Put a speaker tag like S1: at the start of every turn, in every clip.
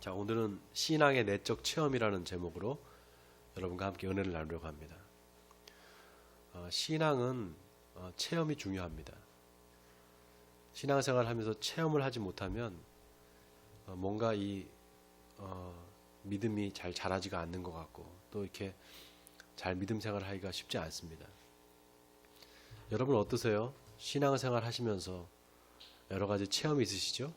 S1: 자, 오늘은 신앙의 내적 체험이라는 제목으로 여러분과 함께 은혜를 나누려고 합니다. 신앙은 체험이 중요합니다. 신앙생활을 하면서 체험을 하지 못하면 뭔가 이 믿음이 잘 자라지가 않는 것 같고 또 이렇게 잘 믿음 생활을 하기가 쉽지 않습니다. 여러분 어떠세요? 신앙생활 하시면서 여러 가지 체험이 있으시죠?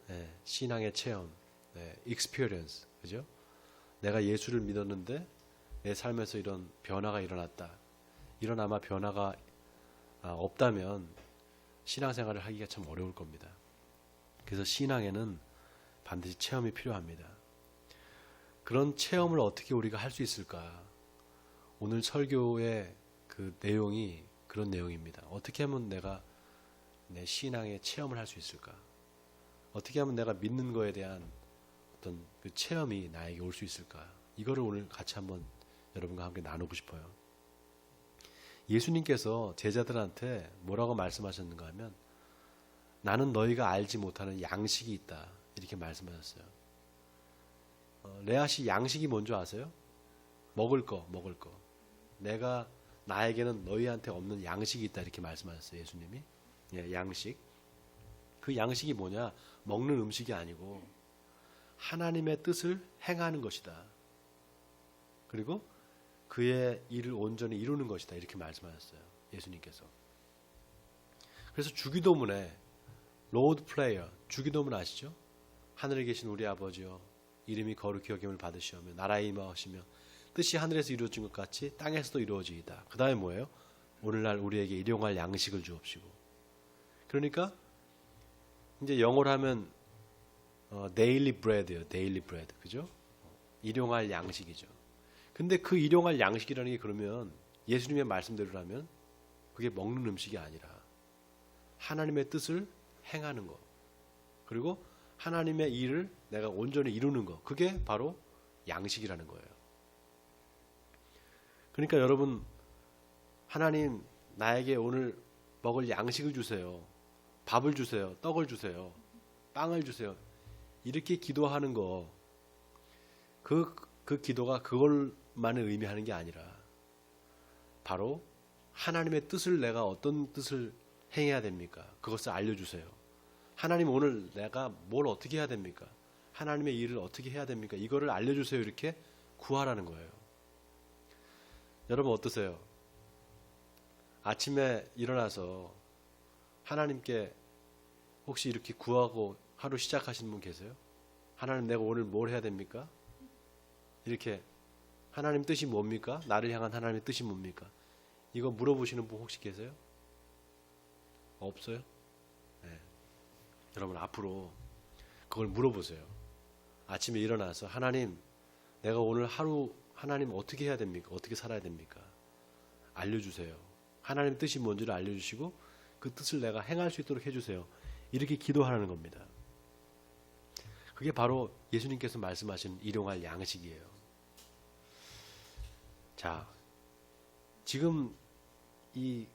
S1: 네, 신앙의 체험, 네, experience, 그죠? 내가 예수를 믿었는데 내 삶에서 이런 변화가 일어났다. 이런 아마 변화가 없다면 신앙생활을 하기가 참 어려울 겁니다. 그래서 신앙에는 반드시 체험이 필요합니다. 그런 체험을 어떻게 우리가 할 수 있을까? 오늘 설교의 그 내용이 그런 내용입니다. 어떻게 하면 내가 내 신앙의 체험을 할 수 있을까? 어떻게 하면 내가 믿는 거에 대한 어떤 그 체험이 나에게 올 수 있을까? 이거를 오늘 같이 한번 여러분과 함께 나누고 싶어요. 예수님께서 제자들한테 뭐라고 말씀하셨는가 하면 나는 너희가 알지 못하는 양식이 있다. 이렇게 말씀하셨어요. 레아 씨 양식이 뭔지 아세요? 먹을 거. 나에게는 너희한테 없는 양식이 있다. 이렇게 말씀하셨어요. 예수님이. 예, 양식. 그 양식이 뭐냐? 먹는 음식이 아니고 하나님의 뜻을 행하는 것이다. 그리고 그의 일을 온전히 이루는 것이다. 이렇게 말씀하셨어요. 예수님께서. 그래서 주기도문에 로드 프레이어, 주기도문 아시죠? 하늘에 계신 우리 아버지여 이름이 거룩히 여김을 받으시오며 나라에 임하시며 뜻이 하늘에서 이루어진 것 같이 땅에서도 이루어지이다. 그 다음에 뭐예요? 오늘날 우리에게 일용할 양식을 주옵시고. 그러니까 이제 영어로 하면 daily bread예요. daily bread. 그죠? 일용할 양식이죠. 근데 그 일용할 양식이라는 게 그러면 예수님의 말씀대로라면 그게 먹는 음식이 아니라 하나님의 뜻을 행하는 것. 그리고 하나님의 일을 내가 온전히 이루는 것. 그게 바로 양식이라는 거예요. 그러니까 여러분 하나님 나에게 오늘 먹을 양식을 주세요. 밥을 주세요. 떡을 주세요. 빵을 주세요. 이렇게 기도하는 거, 그 기도가 그걸만을 의미하는 게 아니라 바로 하나님의 뜻을 내가 어떤 뜻을 행해야 됩니까? 그것을 알려주세요. 하나님 오늘 내가 뭘 어떻게 해야 됩니까? 하나님의 일을 어떻게 해야 됩니까? 이거를 알려주세요. 이렇게 구하라는 거예요. 여러분 어떠세요? 아침에 일어나서 하나님께 혹시 이렇게 구하고 하루 시작하시는 분 계세요? 하나님 내가 오늘 뭘 해야 됩니까? 이렇게 하나님 뜻이 뭡니까? 나를 향한 하나님의 뜻이 뭡니까? 이거 물어보시는 분 혹시 계세요? 없어요? 네. 여러분 앞으로 그걸 물어보세요. 아침에 일어나서 하나님 내가 오늘 하루 하나님 어떻게 해야 됩니까? 어떻게 살아야 됩니까? 알려주세요. 하나님 뜻이 뭔지를 알려주시고 그 뜻을 내가 행할 수 있도록 해주세요. 이렇게 기도하는 겁니다. 그게 바로 예수님께서 말씀하신 일용할 양식이에요. 자, 지금 이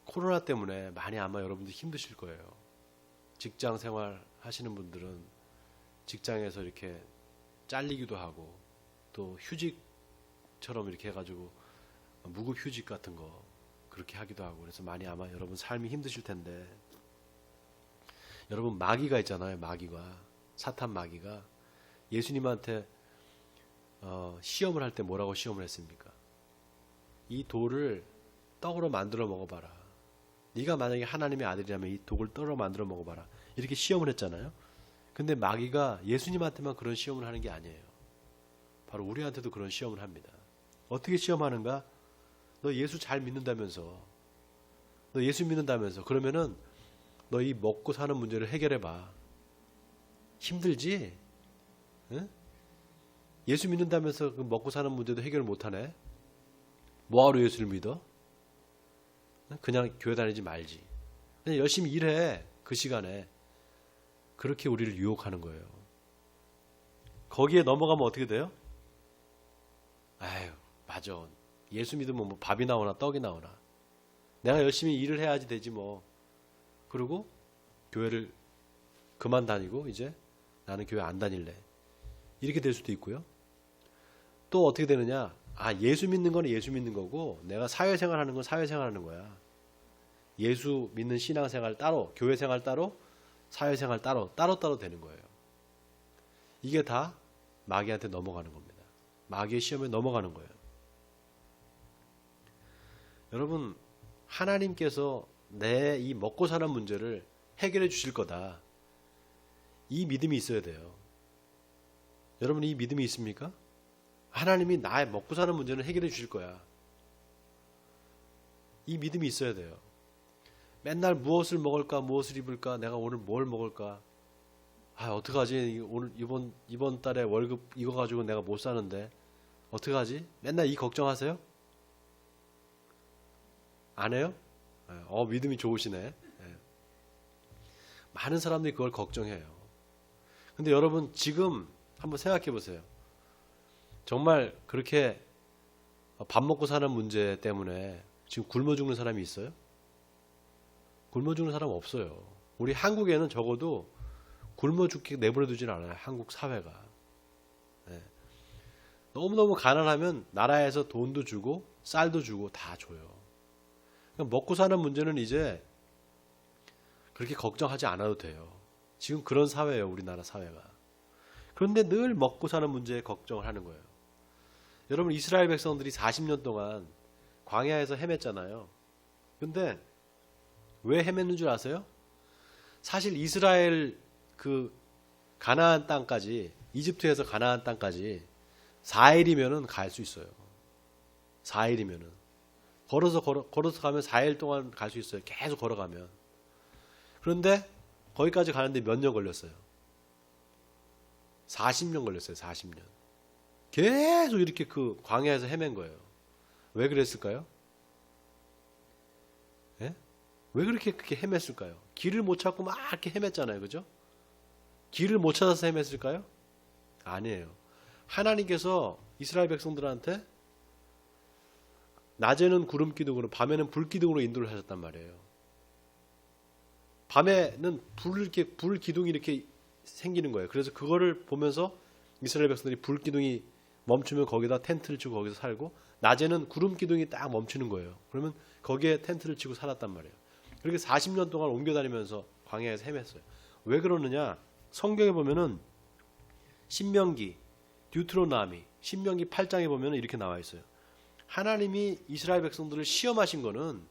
S1: 코로나 때문에 많이 아마 여러분들 힘드실 거예요. 직장 생활 하시는 분들은 직장에서 이렇게 잘리기도 하고 또 휴직처럼 이렇게 해가지고 무급 휴직 같은 거 그렇게 하기도 하고 그래서 많이 아마 여러분 삶이 힘드실 텐데 여러분 마귀가 있잖아요. 마귀가 사탄 마귀가 예수님한테 시험을 할 때 뭐라고 시험을 했습니까? 이 돌을 떡으로 만들어 먹어봐라. 네가 만약에 하나님의 아들이라면 이 돌을 떡으로 만들어 먹어봐라. 이렇게 시험을 했잖아요. 근데 마귀가 예수님한테만 그런 시험을 하는 게 아니에요. 바로 우리한테도 그런 시험을 합니다. 어떻게 시험하는가? 너 예수 잘 믿는다면서 너 예수 믿는다면서 그러면은 너 이 먹고 사는 문제를 해결해봐. 힘들지? 응? 예수 믿는다면서 그 먹고 사는 문제도 해결 못하네? 뭐하러 예수를 믿어? 그냥 교회 다니지 말지. 그냥 열심히 일해. 그 시간에. 그렇게 우리를 유혹하는 거예요. 거기에 넘어가면 어떻게 돼요? 아유, 맞아. 예수 믿으면 뭐 밥이 나오나 떡이 나오나. 내가 열심히 일을 해야지 되지 뭐. 그리고 교회를 그만 다니고 이제 나는 교회 안 다닐래. 이렇게 될 수도 있고요. 또 어떻게 되느냐? 예수 믿는 건 예수 믿는 거고 내가 사회생활 하는 건 사회생활 하는 거야. 예수 믿는 신앙생활 따로, 교회생활 따로, 사회생활 따로 되는 거예요. 이게 다 마귀한테 넘어가는 겁니다. 마귀의 시험에 넘어가는 거예요. 여러분, 하나님께서 내 이 먹고 사는 문제를 해결해 주실 거다. 이 믿음이 있어야 돼요. 여러분, 이 믿음이 있습니까? 하나님이 나의 먹고 사는 문제는 해결해 주실 거야. 이 믿음이 있어야 돼요. 맨날 무엇을 먹을까, 무엇을 입을까, 내가 오늘 뭘 먹을까, 어떡하지? 오늘 이번 달에 월급 이거 가지고 내가 못 사는데 어떡하지? 맨날 이 걱정하세요? 안 해요? 믿음이 좋으시네. 많은 사람들이 그걸 걱정해요. 근데 여러분, 지금 한번 생각해 보세요. 정말 그렇게 밥 먹고 사는 문제 때문에 지금 굶어 죽는 사람이 있어요? 굶어 죽는 사람 없어요. 우리 한국에는 적어도 굶어 죽게 내버려 두진 않아요. 한국 사회가. 너무너무 가난하면 나라에서 돈도 주고 쌀도 주고 다 줘요. 그러니까 먹고 사는 문제는 이제 그렇게 걱정하지 않아도 돼요. 지금 그런 사회예요. 우리나라 사회가. 그런데 늘 먹고 사는 문제에 걱정을 하는 거예요. 여러분, 이스라엘 백성들이 40년 동안 광야에서 헤맸잖아요. 근데 왜 헤맸는 줄 아세요? 사실 이스라엘 그 가나안 땅까지, 이집트에서 가나안 땅까지 4일이면은 갈 수 있어요. 4일이면은. 걸어서 가면 4일 동안 갈 수 있어요. 계속 걸어가면. 그런데 거기까지 가는데 몇 년 걸렸어요? 40년 걸렸어요. 40년. 계속 이렇게 그 광야에서 헤맨 거예요. 왜 그랬을까요? 예? 왜 그렇게 헤맸을까요? 길을 못 찾고 막 이렇게 헤맸잖아요. 그죠? 길을 못 찾아서 헤맸을까요? 아니에요. 하나님께서 이스라엘 백성들한테 낮에는 구름 기둥으로, 밤에는 불 기둥으로 인도를 하셨단 말이에요. 밤에는 불 기둥이 이렇게 생기는 거예요. 그래서 그거를 보면서 이스라엘 백성들이 불 기둥이 멈추면 거기다 텐트를 치고 거기서 살고, 낮에는 구름 기둥이 딱 멈추는 거예요. 그러면 거기에 텐트를 치고 살았단 말이에요. 그렇게 40년 동안 옮겨 다니면서 광야에서 헤맸어요. 왜 그러느냐? 성경에 보면은 신명기, 듀트로나미, 신명기 8장에 보면은 이렇게 나와 있어요. 하나님이 이스라엘 백성들을 시험하신 거는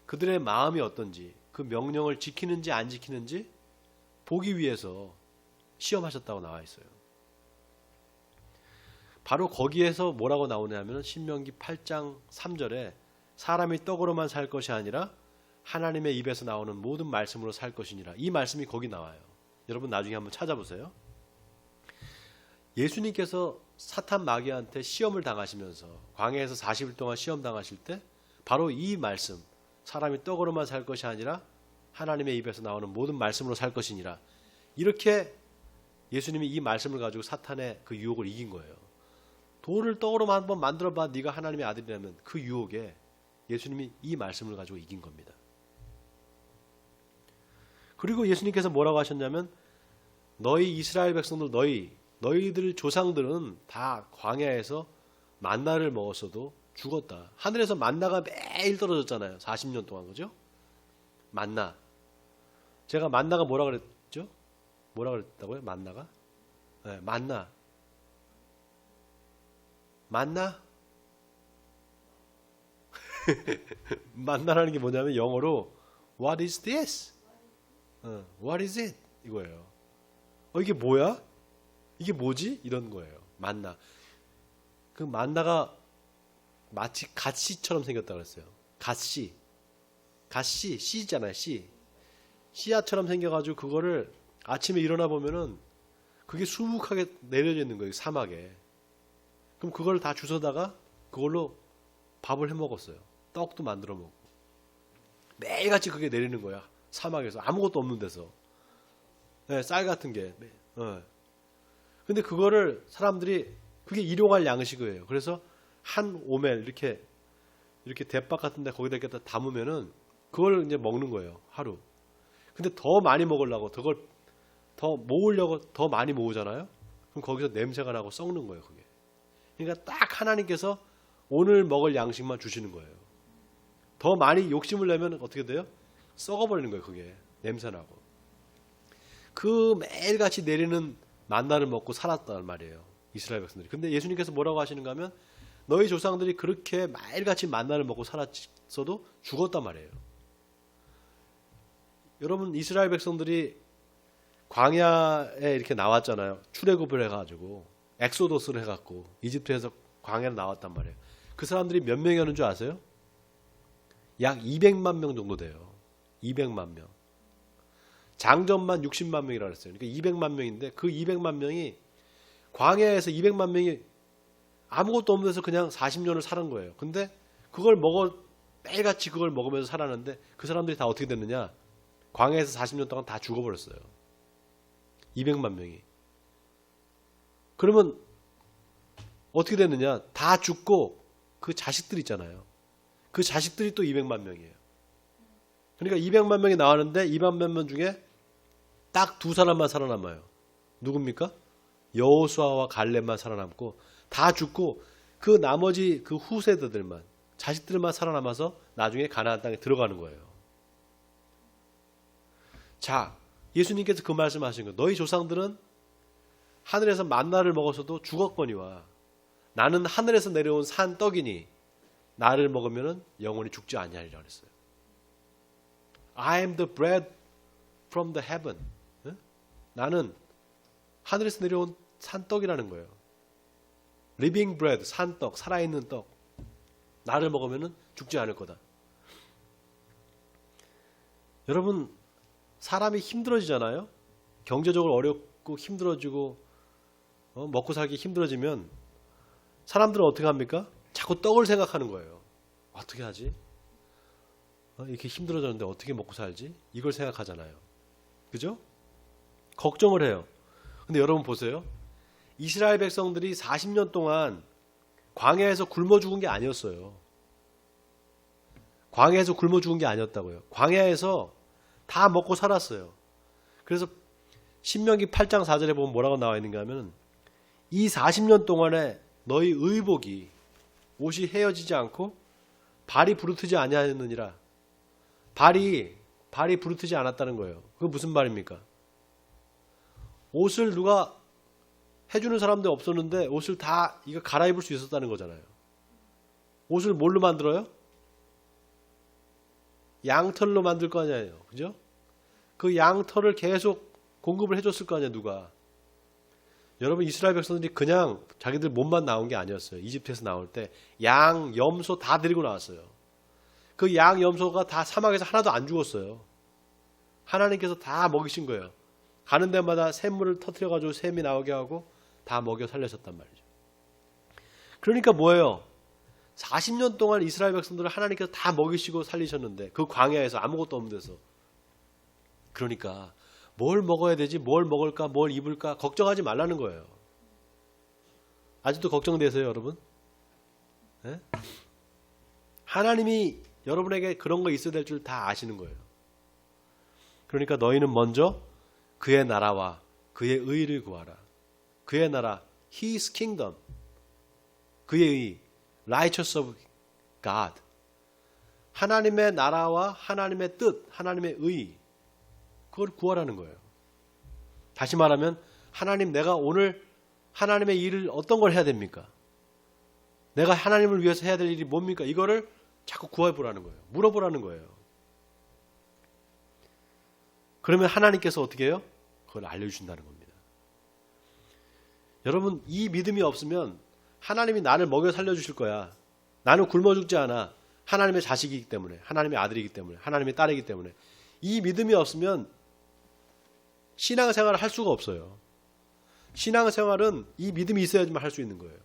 S1: 그들의 마음이 어떤지, 그 명령을 지키는지 안 지키는지 보기 위해서 시험하셨다고 나와 있어요. 바로 거기에서 뭐라고 나오냐면 신명기 8장 3절에 사람이 떡으로만 살 것이 아니라 하나님의 입에서 나오는 모든 말씀으로 살 것이니라. 이 말씀이 거기 나와요. 여러분 나중에 한번 찾아보세요. 예수님께서 사탄 마귀한테 시험을 당하시면서 광야에서 40일 동안 시험 당하실 때 바로 이 말씀, 사람이 떡으로만 살 것이 아니라 하나님의 입에서 나오는 모든 말씀으로 살 것이니라. 이렇게 예수님이 이 말씀을 가지고 사탄의 그 유혹을 이긴 거예요. 돌을 떡으로 한번 만들어봐, 네가 하나님의 아들이라면. 그 유혹에 예수님이 이 말씀을 가지고 이긴 겁니다. 그리고 예수님께서 뭐라고 하셨냐면, 너희 이스라엘 백성들, 너희들 조상들은 다 광야에서 만나를 먹었어도 죽었다. 하늘에서 만나가 매일 떨어졌잖아요. 40년 동안. 그죠? 만나. 제가 만나가 뭐라 그랬죠? 뭐라 그랬다고요? 만나가? 네, 만나. 만나라는 게 뭐냐면 영어로 What is this? What is it? 이거예요. 이게 뭐야? 이게 뭐지? 이런 거예요. 만나. 그 만나가 마치 갓씨처럼 생겼다고 그랬어요. 갓씨, 씨잖아요. 씨앗처럼 생겨가지고 그거를 아침에 일어나 보면은 그게 수북하게 내려져 있는 거예요. 사막에. 그럼 그걸 다 주워다가 그걸로 밥을 해 먹었어요. 떡도 만들어 먹고. 매일같이 그게 내리는 거야. 사막에서. 아무것도 없는 데서. 네, 쌀 같은 게. 근데 그거를 사람들이 그게 일용할 양식이에요. 그래서 한 오멜 이렇게 대박 같은데 거기다 이렇게 담으면은 그걸 이제 먹는 거예요. 하루. 근데 더 많이 먹으려고 그걸 더 모으려고 더 많이 모으잖아요. 그럼 거기서 냄새가 나고 썩는 거예요, 그게. 그러니까 딱 하나님께서 오늘 먹을 양식만 주시는 거예요. 더 많이 욕심을 내면 어떻게 돼요? 썩어버리는 거예요, 그게. 냄새나고. 그 매일같이 내리는 만나를 먹고 살았단 말이에요, 이스라엘 백성들이. 근데 예수님께서 뭐라고 하시는가 하면 너희 조상들이 그렇게 매일같이 만나를 먹고 살았어도 죽었단 말이에요. 여러분, 이스라엘 백성들이 광야에 이렇게 나왔잖아요. 출애굽을 해가지고 엑소더스를 해갖고 이집트에서 광야로 나왔단 말이에요. 그 사람들이 몇 명이었는 줄 아세요? 약 200만 명 정도 돼요. 200만 명. 장전만 60만 명이라고 했어요. 그러니까 200만 명인데 그 200만 명이 광야에서 200만 명이 아무것도 없는 데서 그냥 40년을 살은 거예요. 근데 그걸 매일같이 그걸 먹으면서 살았는데 그 사람들이 다 어떻게 됐느냐? 광야에서 40년 동안 다 죽어버렸어요. 200만 명이. 그러면 어떻게 됐느냐? 다 죽고 그 자식들 있잖아요. 그 자식들이 또 200만 명이에요. 그러니까 200만 명이 나왔는데 200만 명 중에 딱 두 사람만 살아남아요. 누굽니까? 여호수아와 갈렙만 살아남고 다 죽고 그 나머지 그 후세대들만, 자식들만 살아남아서 나중에 가나안 땅에 들어가는 거예요. 자, 예수님께서 그 말씀하신 거예요. 너희 조상들은 하늘에서 만나를 먹어서도 죽었거니와 나는 하늘에서 내려온 산 떡이니 나를 먹으면 영원히 죽지 아니하리라 그랬어요. I am the bread from the heaven. 나는 하늘에서 내려온 산떡이라는 거예요. living bread, 산떡, 살아있는 떡. 나를 먹으면 죽지 않을 거다. 여러분, 사람이 힘들어지잖아요. 경제적으로 어렵고 힘들어지고 먹고 살기 힘들어지면 사람들은 어떻게 합니까? 자꾸 떡을 생각하는 거예요. 어떻게 하지? 이렇게 힘들어졌는데 어떻게 먹고 살지? 이걸 생각하잖아요. 그죠? 걱정을 해요. 근데 여러분 보세요. 이스라엘 백성들이 40년 동안 광야에서 굶어 죽은 게 아니었어요. 광야에서 굶어 죽은 게 아니었다고요. 광야에서 다 먹고 살았어요. 그래서 신명기 8장 4절에 보면 뭐라고 나와 있는가 하면 이 40년 동안에 너희 의복이 옷이 헤어지지 않고 발이 부르트지 아니하였느니라. 발이 부르트지 않았다는 거예요. 그거 무슨 말입니까? 옷을 누가 해주는 사람도 없었는데 옷을 다 이거 갈아입을 수 있었다는 거잖아요. 옷을 뭘로 만들어요? 양털로 만들 거 아니에요. 그죠? 그 양털을 계속 공급을 해줬을 거 아니에요. 누가. 여러분, 이스라엘 백성들이 그냥 자기들 몸만 나온 게 아니었어요. 이집트에서 나올 때 양, 염소 다 데리고 나왔어요. 그 양, 염소가 다 사막에서 하나도 안 죽었어요. 하나님께서 다 먹이신 거예요. 가는 데마다 샘물을 터뜨려가지고 샘이 나오게 하고 다 먹여 살려셨단 말이죠. 그러니까 뭐예요? 40년 동안 이스라엘 백성들을 하나님께서 다 먹이시고 살리셨는데 그 광야에서 아무것도 없는 데서. 그러니까 뭘 먹어야 되지? 뭘 먹을까? 뭘 입을까? 걱정하지 말라는 거예요. 아직도 걱정되세요, 여러분? 네? 하나님이 여러분에게 그런 거 있어야 될 줄 다 아시는 거예요. 그러니까 너희는 먼저 그의 나라와 그의 의를 구하라. 그의 나라, His kingdom. 그의 의, righteous of God. 하나님의 나라와 하나님의 뜻, 하나님의 의. 그걸 구하라는 거예요. 다시 말하면 하나님, 내가 오늘 하나님의 일을 어떤 걸 해야 됩니까? 내가 하나님을 위해서 해야 될 일이 뭡니까? 이거를 자꾸 구해보라는 거예요. 물어보라는 거예요. 그러면 하나님께서 어떻게 해요? 그걸 알려주신다는 겁니다. 여러분, 이 믿음이 없으면 하나님이 나를 먹여 살려주실 거야. 나는 굶어 죽지 않아. 하나님의 자식이기 때문에, 하나님의 아들이기 때문에, 하나님의 딸이기 때문에. 이 믿음이 없으면 신앙생활을 할 수가 없어요. 신앙생활은 이 믿음이 있어야지만 할 수 있는 거예요.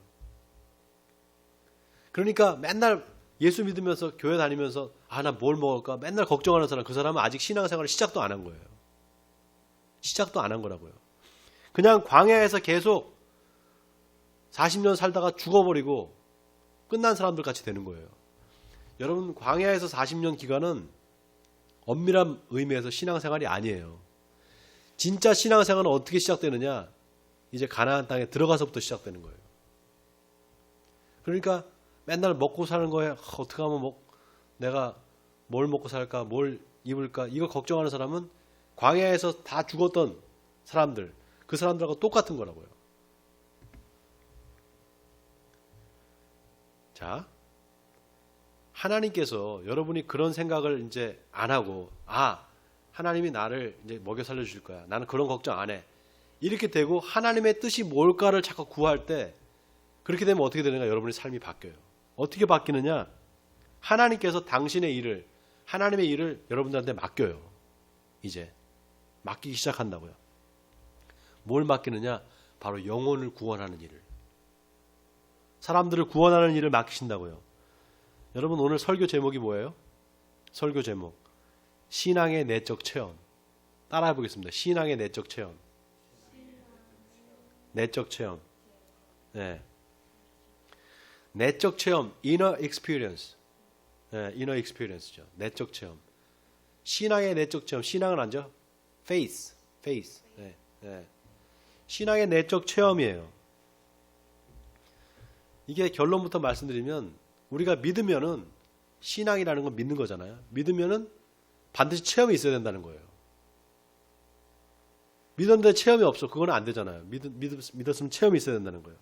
S1: 그러니까 맨날 예수 믿으면서 교회 다니면서 나 뭘 먹을까 맨날 걱정하는 사람, 그 사람은 아직 신앙생활을 시작도 안 한 거예요. 시작도 안 한 거라고요. 그냥 광야에서 계속 40년 살다가 죽어버리고 끝난 사람들 같이 되는 거예요. 여러분, 광야에서 40년 기간은 엄밀한 의미에서 신앙생활이 아니에요. 진짜 신앙생활은 어떻게 시작되느냐? 이제 가나안 땅에 들어가서부터 시작되는 거예요. 그러니까 맨날 먹고 사는 거에 어떻게 하면 내가 뭘 먹고 살까, 뭘 입을까 이거 걱정하는 사람은 광야에서 다 죽었던 사람들, 그 사람들하고 똑같은 거라고요. 자, 하나님께서 여러분이 그런 생각을 이제 안 하고, 하나님이 나를 이제 먹여 살려주실 거야. 나는 그런 걱정 안 해. 이렇게 되고 하나님의 뜻이 뭘까를 자꾸 구할 때, 그렇게 되면 어떻게 되는가? 여러분의 삶이 바뀌어요. 어떻게 바뀌느냐? 하나님께서 당신의 일을, 하나님의 일을 여러분들한테 맡겨요. 이제 맡기기 시작한다고요. 뭘 맡기느냐? 바로 영혼을 구원하는 일을, 사람들을 구원하는 일을 맡기신다고요. 여러분 오늘 설교 제목이 뭐예요? 설교 제목 신앙의 내적 체험. 따라해 보겠습니다. 신앙의 내적 체험. 내적 체험. 네. 내적 체험, inner experience. 네, inner experience죠. 내적 체험. 신앙의 내적 체험. 신앙은 아니죠? faith. 네, 네. 신앙의 내적 체험이에요. 이게 결론부터 말씀드리면 우리가 믿으면은 신앙이라는 건 믿는 거잖아요. 믿으면은 반드시 체험이 있어야 된다는 거예요. 믿었는데 체험이 없어. 그건 안 되잖아요. 믿었으면 체험이 있어야 된다는 거예요.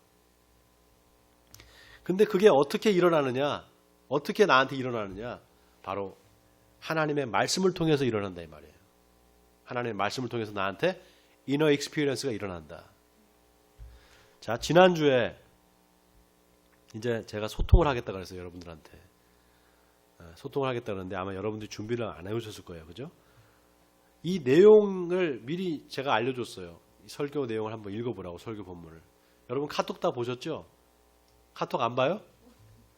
S1: 근데 그게 어떻게 일어나느냐? 어떻게 나한테 일어나느냐? 바로 하나님의 말씀을 통해서 일어난다 이 말이에요. 하나님의 말씀을 통해서 나한테 이너 익스피리언스가 일어난다. 자, 지난주에 이제 제가 소통을 하겠다 그래서 여러분들한테 소통을 하겠다 그러는데 아마 여러분들이 준비를 안 해오셨을 거예요. 그죠? 이 내용을 미리 제가 알려줬어요. 이 설교 내용을 한번 읽어보라고, 설교 본문을. 여러분 카톡 다 보셨죠? 카톡 안 봐요?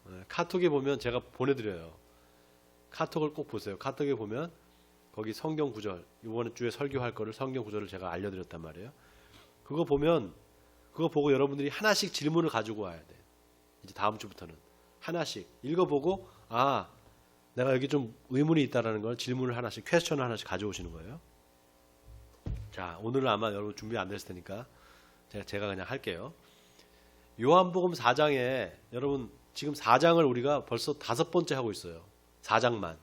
S1: 네, 카톡에 보면 제가 보내드려요. 카톡을 꼭 보세요. 카톡에 보면 거기 성경 구절, 이번 주에 설교할 거를 성경 구절을 제가 알려드렸단 말이에요. 그거 보면 그거 보고 여러분들이 하나씩 질문을 가지고 와야 돼. 이제 다음 주부터는 하나씩 읽어보고 내가 여기 좀 의문이 있다라는 걸 질문을 하나씩, 퀘스천을 하나씩 가져오시는 거예요. 자, 오늘은 아마 여러분 준비 안 됐을 테니까 제가 그냥 할게요. 요한복음 4장에 여러분 지금 4장을 우리가 벌써 5번째 하고 있어요. 4장만.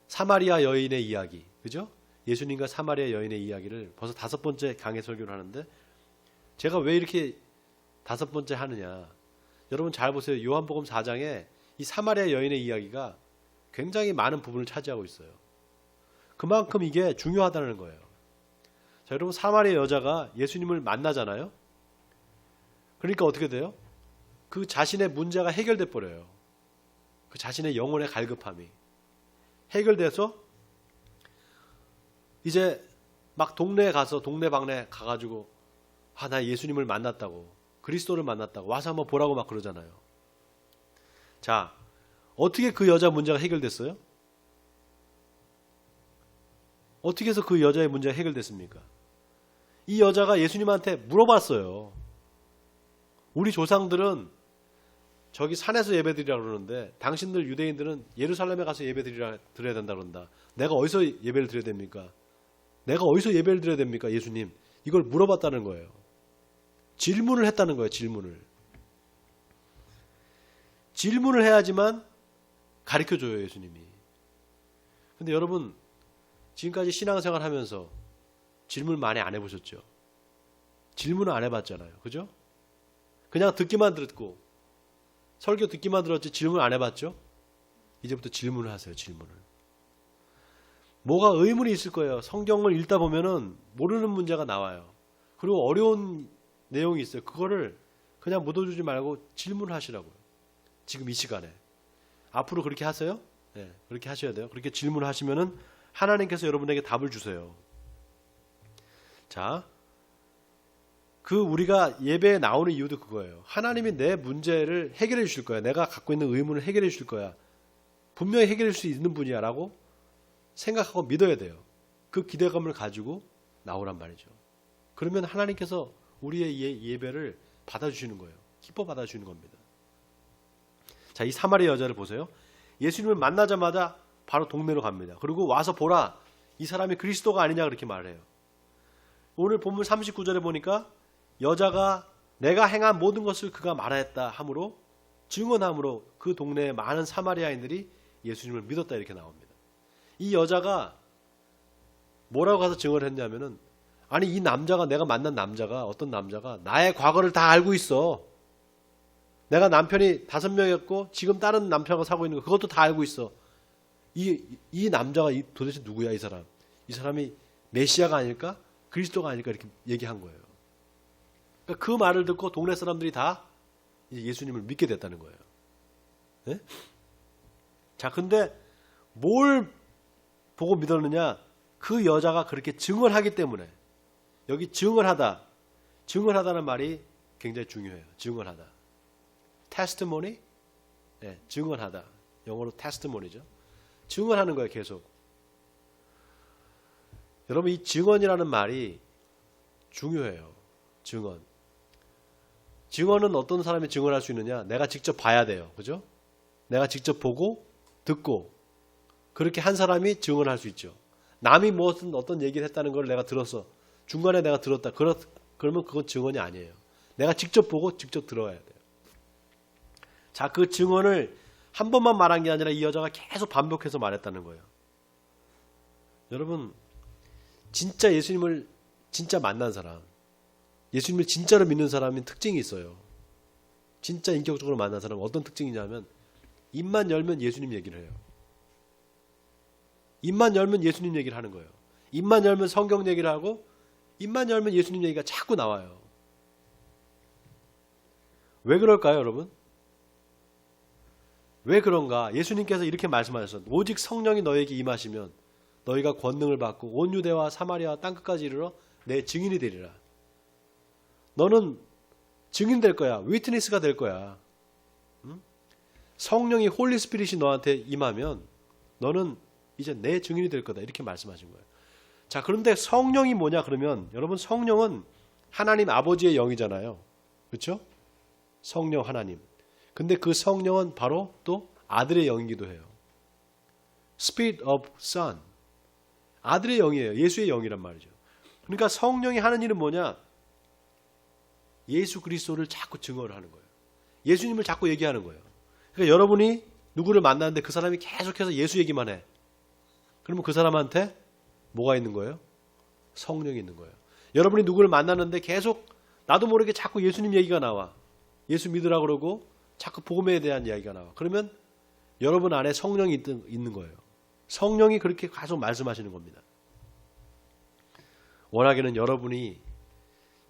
S1: 사마리아 여인의 이야기, 그죠? 예수님과 사마리아 여인의 이야기를 벌써 5번째 강해 설교를 하는데 제가 왜 이렇게 5번째 하느냐? 여러분 잘 보세요. 요한복음 4장에 이 사마리아 여인의 이야기가 굉장히 많은 부분을 차지하고 있어요. 그만큼 이게 중요하다는 거예요. 자, 여러분 사마리아 여자가 예수님을 만나잖아요. 그러니까 어떻게 돼요? 그 자신의 문제가 해결돼 버려요. 그 자신의 영혼의 갈급함이 해결돼서 이제 막 동네방네 가가지고 나 예수님을 만났다고, 그리스도를 만났다고 와서 한번 보라고 막 그러잖아요. 자, 어떻게 그 여자 문제가 해결됐어요? 어떻게 해서 그 여자의 문제가 해결됐습니까? 이 여자가 예수님한테 물어봤어요. 우리 조상들은 저기 산에서 예배드리라고 그러는데 당신들 유대인들은 예루살렘에 가서 예배드려야 된다 그런다. 내가 어디서 예배를 드려야 됩니까? 내가 어디서 예배를 드려야 됩니까? 예수님. 이걸 물어봤다는 거예요. 질문을 했다는 거예요. 질문을 해야지만 가르쳐줘요. 예수님이. 근데 여러분 지금까지 신앙생활 하면서 질문 많이 안 해보셨죠? 질문을 안 해봤잖아요. 그죠? 그냥 듣기만 듣고 설교 듣기만 들었지 질문 안 해봤죠? 이제부터 질문을 하세요. 질문을. 뭐가 의문이 있을 거예요. 성경을 읽다 보면은 모르는 문제가 나와요. 그리고 어려운 내용이 있어요. 그거를 그냥 묻어주지 말고 질문을 하시라고요. 지금 이 시간에. 앞으로 그렇게 하세요? 네, 그렇게 하셔야 돼요. 그렇게 질문을 하시면은 하나님께서 여러분에게 답을 주세요. 자, 우리가 예배에 나오는 이유도 그거예요. 하나님이 내 문제를 해결해 주실 거야. 내가 갖고 있는 의문을 해결해 주실 거야. 분명히 해결할 수 있는 분이야 라고 생각하고 믿어야 돼요. 그 기대감을 가지고 나오란 말이죠. 그러면 하나님께서 우리의 예배를 받아주시는 거예요. 기뻐 받아주시는 겁니다. 자, 이 사마리아 여자를 보세요. 예수님을 만나자마자 바로 동네로 갑니다. 그리고 와서 보라. 이 사람이 그리스도가 아니냐 그렇게 말해요. 오늘 본문 39절에 보니까 여자가 내가 행한 모든 것을 그가 말하였다 함으로 증언함으로 그 동네의 많은 사마리아인들이 예수님을 믿었다 이렇게 나옵니다. 이 여자가 뭐라고 가서 증언을 했냐면은 아니 이 남자가 내가 만난 남자가 어떤 남자가 나의 과거를 다 알고 있어. 내가 남편이 5명이었고 지금 다른 남편하고 사고 있는 거 그것도 다 알고 있어. 이 남자가 도대체 누구야 이 사람. 이 사람이 메시아가 아닐까? 그리스도가 아닐까 이렇게 얘기한 거예요. 그러니까 그 말을 듣고 동네 사람들이 다 이제 예수님을 믿게 됐다는 거예요. 네? 자, 근데 뭘 보고 믿었느냐? 그 여자가 그렇게 증언하기 때문에 여기 증언하다는 말이 굉장히 중요해요. 증언하다. testimony, 네, 증언하다. 영어로 testimony죠. 증언하는 거예요, 계속. 여러분 이 증언이라는 말이 중요해요. 증언. 증언은 어떤 사람이 증언할 수 있느냐? 내가 직접 봐야 돼요. 그죠? 내가 직접 보고 듣고 그렇게 한 사람이 증언할 수 있죠. 남이 무슨 어떤 얘기를 했다는 걸 내가 들었어. 중간에 내가 들었다. 그러면 그건 증언이 아니에요. 내가 직접 보고 직접 들어야 돼요. 자, 그 증언을 한 번만 말한 게 아니라 이 여자가 계속 반복해서 말했다는 거예요. 여러분 진짜 예수님을 진짜 만난 사람, 예수님을 진짜로 믿는 사람인 특징이 있어요. 진짜 인격적으로 만난 사람은 어떤 특징이냐면 입만 열면 예수님 얘기를 해요. 입만 열면 예수님 얘기를 하는 거예요. 입만 열면 성경 얘기를 하고 입만 열면 예수님 얘기가 자꾸 나와요. 왜 그럴까요, 여러분? 왜 그런가? 예수님께서 이렇게 말씀하셨어요. 오직 성령이 너에게 임하시면 너희가 권능을 받고 온 유대와 사마리아와 땅끝까지 이르러 내 증인이 되리라. 너는 증인 될 거야. 위트니스가 될 거야. 응? 성령이 홀리 스피릿이 너한테 임하면 너는 이제 내 증인이 될 거다. 이렇게 말씀하신 거예요. 자, 그런데 성령이 뭐냐 그러면 여러분 성령은 하나님 아버지의 영이잖아요. 그렇죠? 성령 하나님. 근데 그 성령은 바로 또 아들의 영이기도 해요. Spirit of Son. 아들의 영이에요. 예수의 영이란 말이죠. 그러니까 성령이 하는 일은 뭐냐? 예수 그리스도를 자꾸 증언을 하는 거예요. 예수님을 자꾸 얘기하는 거예요. 그러니까 여러분이 누구를 만나는데 그 사람이 계속해서 예수 얘기만 해. 그러면 그 사람한테 뭐가 있는 거예요? 성령이 있는 거예요. 여러분이 누구를 만나는데 계속 나도 모르게 자꾸 예수님 얘기가 나와. 예수 믿으라 그러고 자꾸 복음에 대한 이야기가 나와. 그러면 여러분 안에 성령이 있는 거예요. 성령이 그렇게 계속 말씀하시는 겁니다. 원하기는 여러분이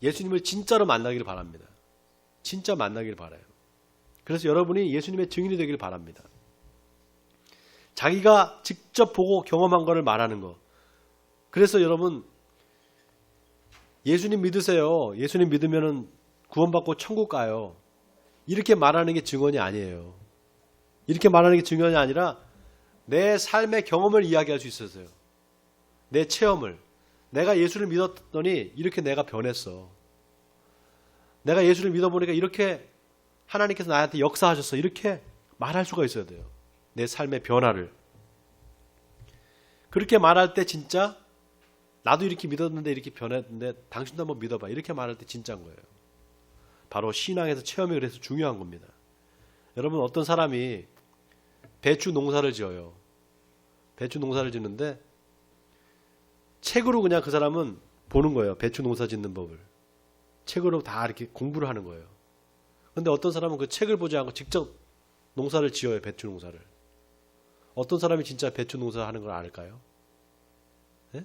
S1: 예수님을 진짜로 만나기를 바랍니다. 진짜 만나기를 바라요. 그래서 여러분이 예수님의 증인이 되기를 바랍니다. 자기가 직접 보고 경험한 것을 말하는 거. 그래서 여러분 예수님 믿으세요. 예수님 믿으면 구원받고 천국 가요. 이렇게 말하는 게 증언이 아니에요. 이렇게 말하는 게 증언이 아니라 내 삶의 경험을 이야기할 수 있었어요. 내 체험을. 내가 예수를 믿었더니 이렇게 내가 변했어. 내가 예수를 믿어보니까 이렇게 하나님께서 나한테 역사하셨어. 이렇게 말할 수가 있어야 돼요. 내 삶의 변화를. 그렇게 말할 때 진짜 나도 이렇게 믿었는데 이렇게 변했는데 당신도 한번 믿어봐. 이렇게 말할 때 진짜인 거예요. 바로 신앙에서 체험이 그래서 중요한 겁니다. 여러분 어떤 사람이 배추 농사를 지어요. 배추 농사를 짓는데 책으로 그냥 그 사람은 보는 거예요. 배추 농사 짓는 법을. 책으로 다 이렇게 공부를 하는 거예요. 그런데 어떤 사람은 그 책을 보지 않고 직접 농사를 지어요. 배추 농사를. 어떤 사람이 진짜 배추 농사 하는 걸 알까요? 네?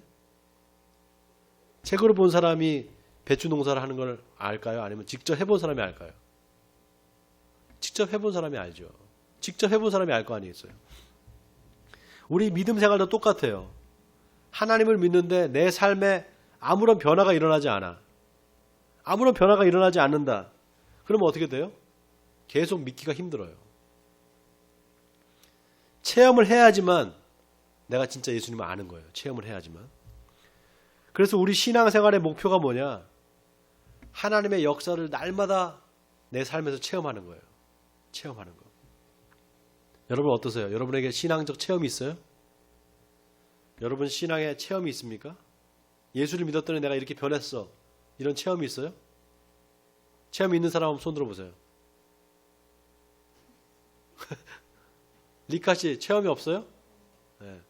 S1: 책으로 본 사람이 배추 농사를 하는 걸 알까요? 아니면 직접 해본 사람이 알까요? 직접 해본 사람이 알죠. 직접 해본 사람이 알 거 아니겠어요? 우리 믿음 생활도 똑같아요. 하나님을 믿는데 내 삶에 아무런 변화가 일어나지 않아. 아무런 변화가 일어나지 않는다. 그러면 어떻게 돼요? 계속 믿기가 힘들어요. 체험을 해야지만 내가 진짜 예수님을 아는 거예요. 체험을 해야지만. 그래서 우리 신앙생활의 목표가 뭐냐? 하나님의 역사를 날마다 내 삶에서 체험하는 거예요. 체험하는 거. 여러분 어떠세요? 여러분에게 신앙적 체험이 있어요? 여러분 신앙에 체험이 있습니까? 예수를 믿었더니 내가 이렇게 변했어. 이런 체험이 있어요? 체험이 있는 사람 한번 손 들어보세요. 리카 씨 체험이 없어요? 네.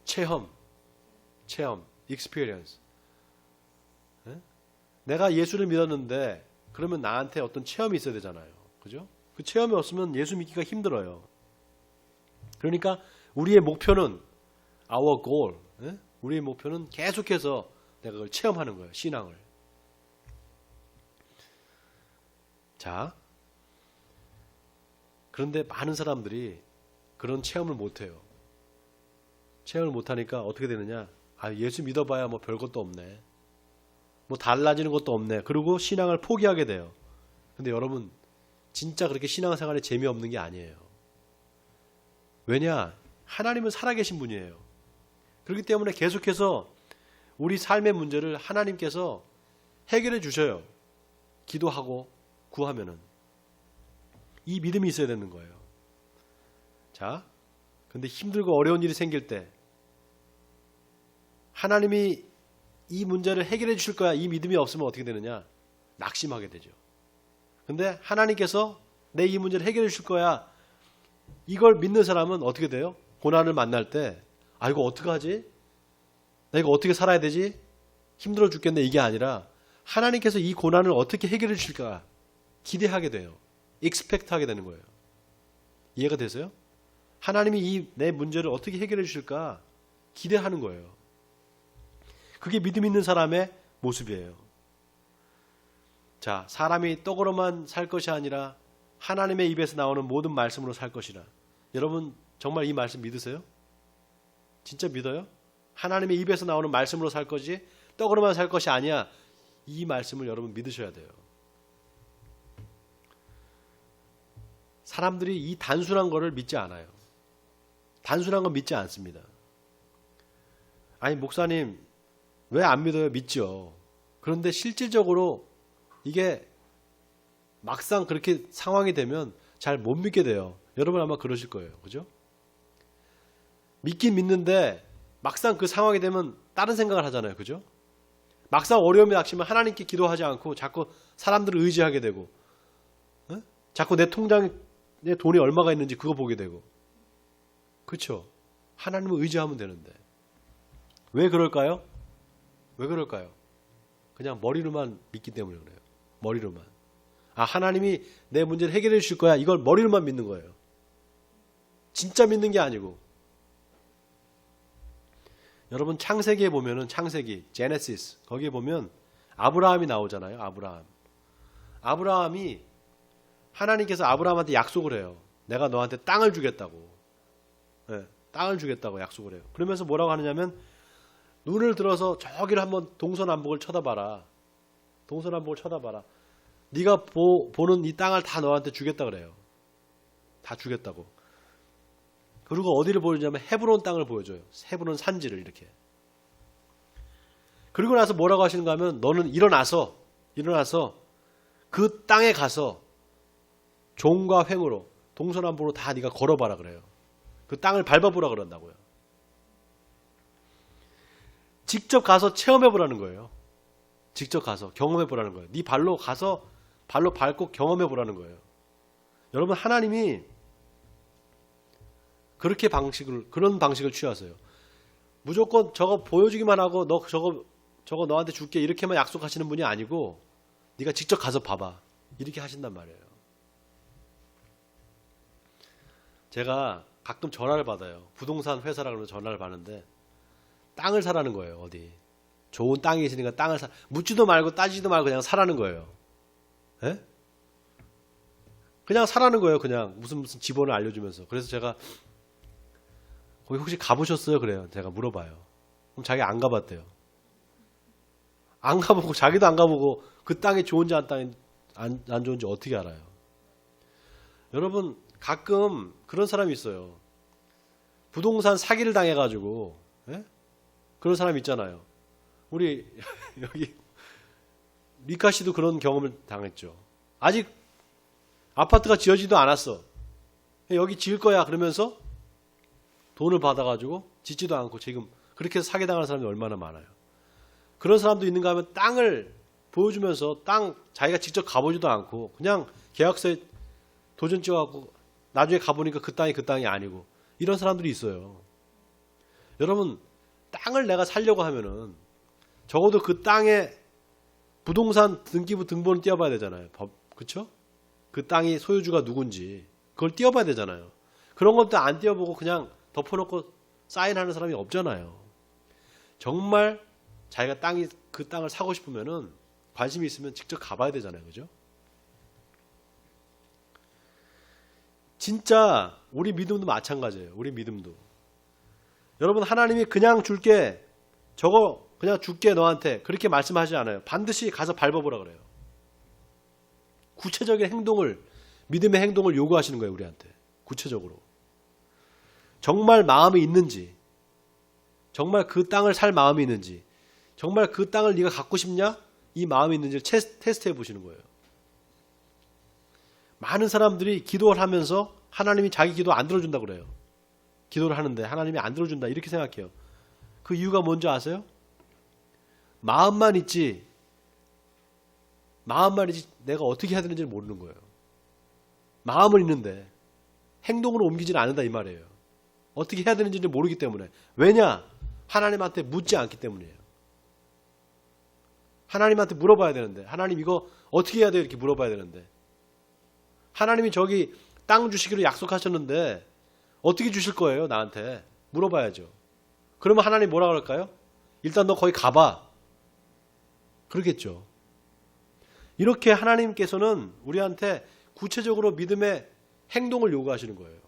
S1: 체험, experience. 네? 내가 예수를 믿었는데 그러면 나한테 어떤 체험이 있어야 되잖아요. 그죠? 그 체험이 없으면 예수 믿기가 힘들어요. 그러니까 우리의 목표는 our goal. 네? 우리의 목표는 계속해서 내가 그걸 체험하는 거예요. 신앙을. 자, 그런데 많은 사람들이 그런 체험을 못해요. 체험을 못하니까 어떻게 되느냐? 아, 예수 믿어봐야 뭐 별것도 없네. 뭐 달라지는 것도 없네. 그리고 신앙을 포기하게 돼요. 근데 여러분 진짜 그렇게 신앙생활에 재미없는 게 아니에요. 왜냐? 하나님은 살아계신 분이에요. 그렇기 때문에 계속해서 우리 삶의 문제를 하나님께서 해결해 주셔요. 기도하고 구하면은. 이 믿음이 있어야 되는 거예요. 자, 근데 힘들고 어려운 일이 생길 때 하나님이 이 문제를 해결해 주실 거야. 이 믿음이 없으면 어떻게 되느냐? 낙심하게 되죠. 근데 하나님께서 내 이 문제를 해결해 주실 거야. 이걸 믿는 사람은 어떻게 돼요? 고난을 만날 때 아, 이거 어떡하지? 나 이거 어떻게 살아야 되지? 힘들어 죽겠네. 이게 아니라 하나님께서 이 고난을 어떻게 해결해 주실까? 기대하게 돼요. expect 하게 되는 거예요. 이해가 되세요? 하나님이 이 내 문제를 어떻게 해결해 주실까? 기대하는 거예요. 그게 믿음 있는 사람의 모습이에요. 자, 사람이 떡으로만 살 것이 아니라 하나님의 입에서 나오는 모든 말씀으로 살 것이라. 여러분 정말 이 말씀 믿으세요? 진짜 믿어요? 하나님의 입에서 나오는 말씀으로 살 것이 떡으로만 살 것이 아니야. 이 말씀을 여러분 믿으셔야 돼요. 사람들이 이 단순한 거를 믿지 않아요. 단순한 건 믿지 않습니다. 아니 목사님 왜 안 믿어요? 믿죠. 그런데 실질적으로 이게 막상 그렇게 상황이 되면 잘 못 믿게 돼요. 여러분 아마 그러실 거예요. 그죠? 믿긴 믿는데 막상 그 상황이 되면 다른 생각을 하잖아요. 그죠? 막상 어려움이 닥치면 하나님께 기도하지 않고 자꾸 사람들을 의지하게 되고 자꾸 내 통장에 돈이 얼마가 있는지 그거 보게 되고 그렇죠? 하나님을 의지하면 되는데 왜 그럴까요? 왜 그럴까요? 그냥 머리로만 믿기 때문에 그래요. 머리로만. 아, 하나님이 내 문제를 해결해 주실 거야. 이걸 머리로만 믿는 거예요. 진짜 믿는 게 아니고. 여러분 창세기에 보면은 창세기, 제네시스 거기에 보면 아브라함이 나오잖아요. 아브라함이 하나님께서 아브라함한테 약속을 해요. 내가 너한테 땅을 주겠다고. 네, 땅을 주겠다고 약속을 해요. 그러면서 뭐라고 하느냐면 눈을 들어서 저기를 한번 동서남북을 쳐다봐라. 동서남북을 쳐다봐라. 네가 보는 이 땅을 다 너한테 주겠다 그래요. 다 주겠다고. 그리고 어디를 보여주냐면 헤브론 땅을 보여줘요. 헤브론 산지를 이렇게. 그리고 나서 뭐라고 하시는가 하면 너는 일어나서 그 땅에 가서 종과 횡으로 동서남북으로 다 네가 걸어봐라 그래요. 그 땅을 밟아보라 그런다고요. 직접 가서 체험해보라는 거예요. 직접 가서 경험해보라는 거예요. 네 발로 가서 발로 밟고 경험해보라는 거예요. 여러분 하나님이 그런 방식을 취하세요. 무조건 저거 보여주기만 하고 너 저거 너한테 줄게 이렇게만 약속하시는 분이 아니고 네가 직접 가서 봐봐. 이렇게 하신단 말이에요. 제가 가끔 전화를 받아요. 부동산 회사라 그러면 전화를 받는데 땅을 사라는 거예요. 어디 좋은 땅이 있으니까 땅을 묻지도 말고 따지지도 말고 그냥 사라는 거예요. 에? 그냥 사라는 거예요. 그냥 무슨 지번을 알려주면서. 그래서 제가 거기 혹시 가보셨어요? 그래요. 제가 물어봐요. 그럼 자기 안 가봤대요. 안 가보고 자기도 안 가보고 그 땅이 좋은지 안 좋은지 어떻게 알아요? 여러분 가끔 그런 사람이 있어요. 부동산 사기를 당해가지고 에? 그런 사람 있잖아요. 우리 여기 리카 씨도 그런 경험을 당했죠. 아직 아파트가 지어지도 않았어. 여기 지을 거야 그러면서 돈을 받아가지고 짓지도 않고 지금 그렇게 해서 사기당하는 사람이 얼마나 많아요. 그런 사람도 있는가 하면 땅을 보여주면서 땅 자기가 직접 가보지도 않고 그냥 계약서에 도전 찍어갖고 나중에 가보니까 그 땅이 아니고 이런 사람들이 있어요. 여러분 땅을 내가 살려고 하면은 적어도 그 땅에 부동산 등기부 등본을 띄워봐야 되잖아요. 그렇죠? 그 땅이 소유주가 누군지 그걸 띄워봐야 되잖아요. 그런 것도 안 띄워보고 그냥 덮어놓고 사인하는 사람이 없잖아요. 정말 자기가 그 땅을 사고 싶으면은 관심이 있으면 직접 가봐야 되잖아요. 그죠? 진짜 우리 믿음도 마찬가지예요. 우리 믿음도. 여러분 하나님이 그냥 줄게 저거 그냥 줄게 너한테 그렇게 말씀하지 않아요. 반드시 가서 밟아보라 그래요. 구체적인 행동을 믿음의 행동을 요구하시는 거예요. 우리한테. 구체적으로. 정말 마음이 있는지 정말 그 땅을 살 마음이 있는지 정말 그 땅을 네가 갖고 싶냐? 이 마음이 있는지를 테스트해 보시는 거예요. 많은 사람들이 기도를 하면서 하나님이 자기 기도 안 들어준다고 그래요. 기도를 하는데 하나님이 안 들어준다 이렇게 생각해요. 그 이유가 뭔지 아세요? 마음만 있지 내가 어떻게 해야 되는지를 모르는 거예요. 마음은 있는데 행동으로 옮기지는 않는다 이 말이에요. 어떻게 해야 되는지를 모르기 때문에. 왜냐? 하나님한테 묻지 않기 때문이에요. 하나님한테 물어봐야 되는데 하나님 이거 어떻게 해야 돼요? 이렇게 물어봐야 되는데 하나님이 저기 땅 주시기로 약속하셨는데 어떻게 주실 거예요? 나한테 물어봐야죠. 그러면 하나님 뭐라 그럴까요? 일단 너 거기 가봐. 그러겠죠. 이렇게 하나님께서는 우리한테 구체적으로 믿음의 행동을 요구하시는 거예요.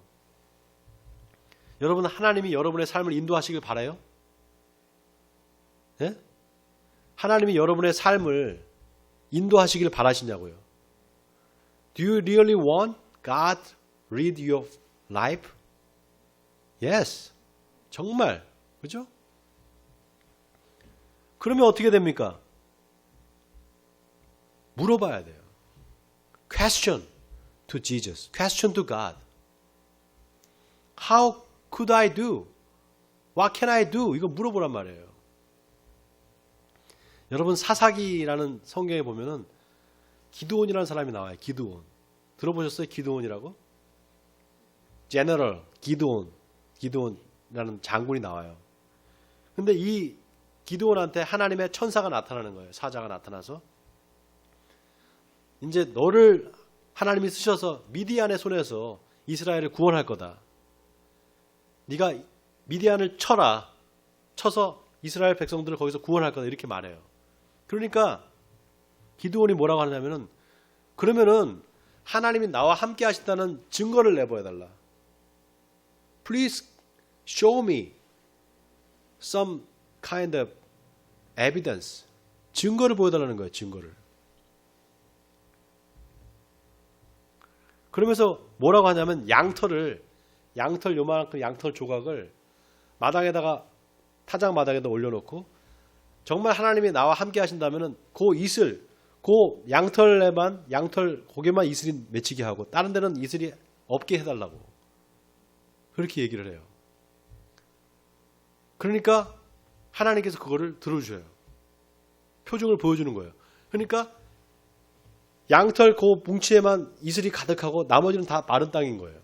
S1: 여러분 하나님이 여러분의 삶을 인도하시길 바라요? 네? 하나님이 여러분의 삶을 인도하시길 바라시냐고요. Do you really want God lead your life? Yes. 정말. 그죠? 그러면 어떻게 됩니까? 물어봐야 돼요. Question to Jesus. Question to God. How could I do? What can I do? 이거 물어보란 말이에요. 여러분 사사기라는 성경에 보면은 기드온이라는 사람이 나와요. 기드온. 들어보셨어요? 기드온이라고? General 기드온이라는 장군이 나와요. 근데 이 기드온한테 하나님의 천사가 나타나는 거예요. 사자가 나타나서 이제 너를 하나님이 쓰셔서 미디안의 손에서 이스라엘을 구원할 거다. 네가 미디안을 쳐서 이스라엘 백성들을 거기서 구원할 거다. 이렇게 말해요. 그러니까 기드온이 뭐라고 하냐면은 그러면은 하나님이 나와 함께 하신다는 증거를 내보여달라. Please show me some kind of evidence. 증거를 보여달라는 거예요. 증거를. 그러면서 뭐라고 하냐면 양털 요만큼 양털 조각을 마당에다가 타작 마당에다 올려놓고 정말 하나님이 나와 함께 하신다면은 그 양털 고개만 이슬이 맺히게 하고 다른 데는 이슬이 없게 해달라고 그렇게 얘기를 해요. 그러니까 하나님께서 그거를 들어주셔요. 표징을 보여주는 거예요. 그러니까 양털 그 뭉치에만 이슬이 가득하고 나머지는 다 마른 땅인 거예요.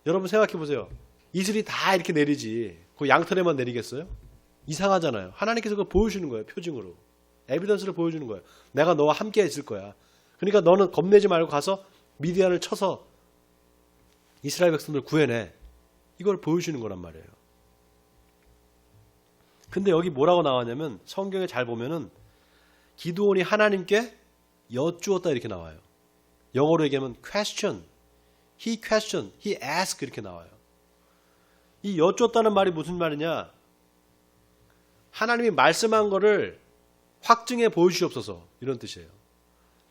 S1: 여러분 생각해 보세요. 이슬이 다 이렇게 내리지 그 양털에만 내리겠어요? 이상하잖아요. 하나님께서 그걸 보여주는 거예요. 표징으로. 에비던스를 보여주는 거예요. 내가 너와 함께 있을 거야. 그러니까 너는 겁내지 말고 가서 미디안을 쳐서 이스라엘 백성들을 구해내. 이걸 보여주는 거란 말이에요. 근데 여기 뭐라고 나왔냐면 성경에 잘 보면은 기드온이 하나님께 여쭈었다 이렇게 나와요. 영어로 얘기하면 question. He asked 이렇게 나와요. 이 여쭈었다는 말이 무슨 말이냐? 하나님이 말씀한 거를 확증해 보여주시옵소서 이런 뜻이에요.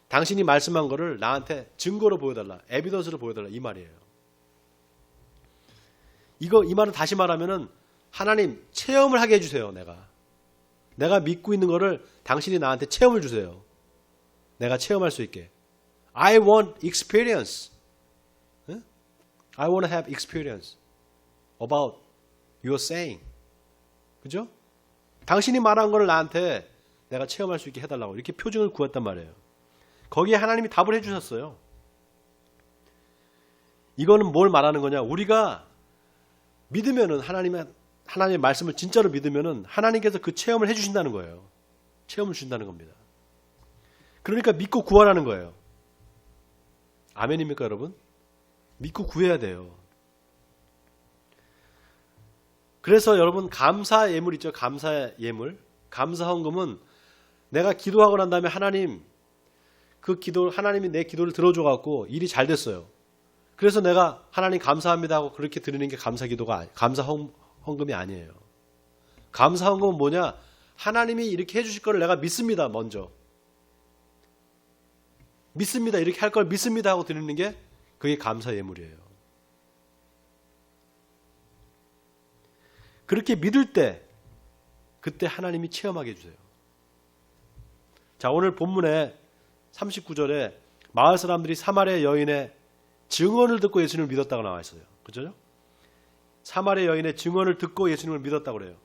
S1: 당신이 말씀한 거를 나한테 증거로 보여달라. 에비던스로 보여달라 이 말이에요. 이 말은 다시 말하면은 하나님 체험을 하게 해주세요. 내가 믿고 있는 거를 당신이 나한테 체험을 주세요. 내가 체험할 수 있게. I want experience. I want to have experience about You are saying. 그죠? 당신이 말한 걸 나한테 내가 체험할 수 있게 해달라고 이렇게 표징을 구했단 말이에요. 거기에 하나님이 답을 해주셨어요. 이거는 뭘 말하는 거냐? 우리가 믿으면은 하나님의 말씀을 진짜로 믿으면은 하나님께서 그 체험을 해주신다는 거예요. 체험을 주신다는 겁니다. 그러니까 믿고 구하라는 거예요. 아멘입니까, 여러분? 믿고 구해야 돼요. 그래서 여러분 감사 예물 있죠? 감사 예물. 감사 헌금은 내가 기도하고 난 다음에 하나님이 내 기도를 들어줘 갖고 일이 잘 됐어요. 그래서 내가 하나님 감사합니다 하고 그렇게 드리는 게 감사 헌금이 아니에요. 감사 헌금은 뭐냐? 하나님이 이렇게 해주실 걸 내가 믿습니다. 먼저 믿습니다. 이렇게 할 걸 믿습니다 하고 드리는 게 그게 감사 예물이에요. 그렇게 믿을 때 그때 하나님이 체험하게 해주세요. 자, 오늘 본문에 39절에 마을 사람들이 사마리아 여인의 증언을 듣고 예수님을 믿었다고 나와 있어요. 그렇죠? 사마리아 여인의 증언을 듣고 예수님을 믿었다고 그래요.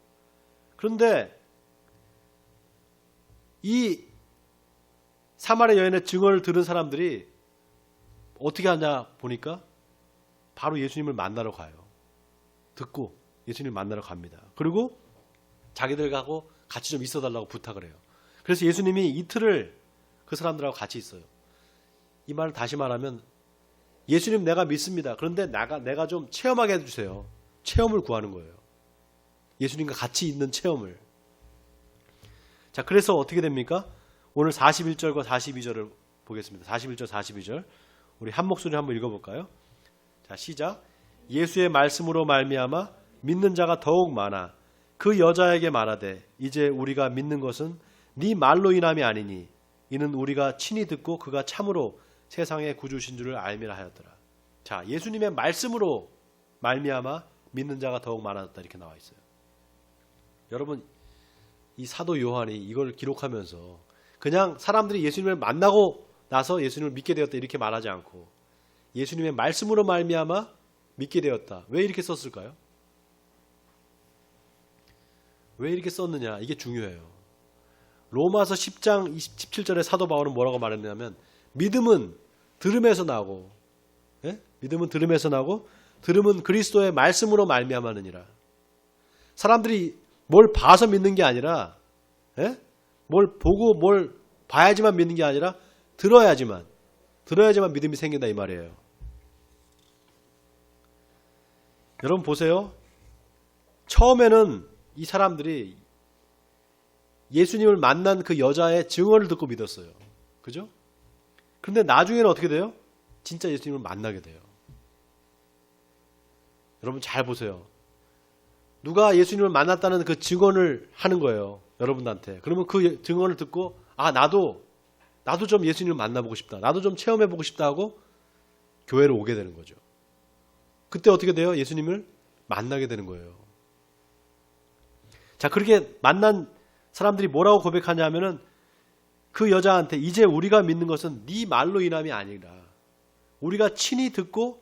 S1: 그런데 이 사마리아 여인의 증언을 들은 사람들이 어떻게 하냐 보니까 바로 예수님을 만나러 가요. 듣고 예수님을 만나러 갑니다. 그리고 자기들하고 같이 좀 있어달라고 부탁을 해요. 그래서 예수님이 이틀을 그 사람들하고 같이 있어요. 이 말을 다시 말하면 예수님 내가 믿습니다. 그런데 내가 좀 체험하게 해주세요. 체험을 구하는 거예요. 예수님과 같이 있는 체험을. 자, 그래서 어떻게 됩니까? 오늘 41절과 42절을 보겠습니다. 41절, 42절. 우리 한 목소리 한번 읽어볼까요? 자, 시작. 예수의 말씀으로 말미암아 믿는 자가 더욱 많아 그 여자에게 말하되 이제 우리가 믿는 것은 네 말로 인함이 아니니 이는 우리가 친히 듣고 그가 참으로 세상의 구주신 줄을 알미라 하였더라. 자, 예수님의 말씀으로 말미암아 믿는 자가 더욱 많아졌다 이렇게 나와 있어요. 여러분, 이 사도 요한이 이걸 기록하면서 그냥 사람들이 예수님을 만나고 나서 예수님을 믿게 되었다 이렇게 말하지 않고 예수님의 말씀으로 말미암아 믿게 되었다. 왜 이렇게 썼을까요? 왜 이렇게 썼느냐? 이게 중요해요. 로마서 10장 17절에 사도 바울은 뭐라고 말했냐면 믿음은 들음에서 나고, 예? 믿음은 들음에서 나고 들음은 그리스도의 말씀으로 말미암았느니라. 사람들이 뭘 봐서 믿는 게 아니라, 예? 뭘 보고 뭘 봐야지만 믿는 게 아니라 들어야지만 믿음이 생긴다 이 말이에요. 여러분 보세요. 처음에는 이 사람들이 예수님을 만난 그 여자의 증언을 듣고 믿었어요. 그죠? 그런데 나중에는 어떻게 돼요? 진짜 예수님을 만나게 돼요. 여러분 잘 보세요. 누가 예수님을 만났다는 그 증언을 하는 거예요. 여러분한테. 그러면 그 증언을 듣고 나도 좀 예수님을 만나보고 싶다. 나도 좀 체험해보고 싶다 하고 교회로 오게 되는 거죠. 그때 어떻게 돼요? 예수님을 만나게 되는 거예요. 자, 그렇게 만난 사람들이 뭐라고 고백하냐 하면은 그 여자한테 이제 우리가 믿는 것은 네 말로 인함이 아니라 우리가 친히 듣고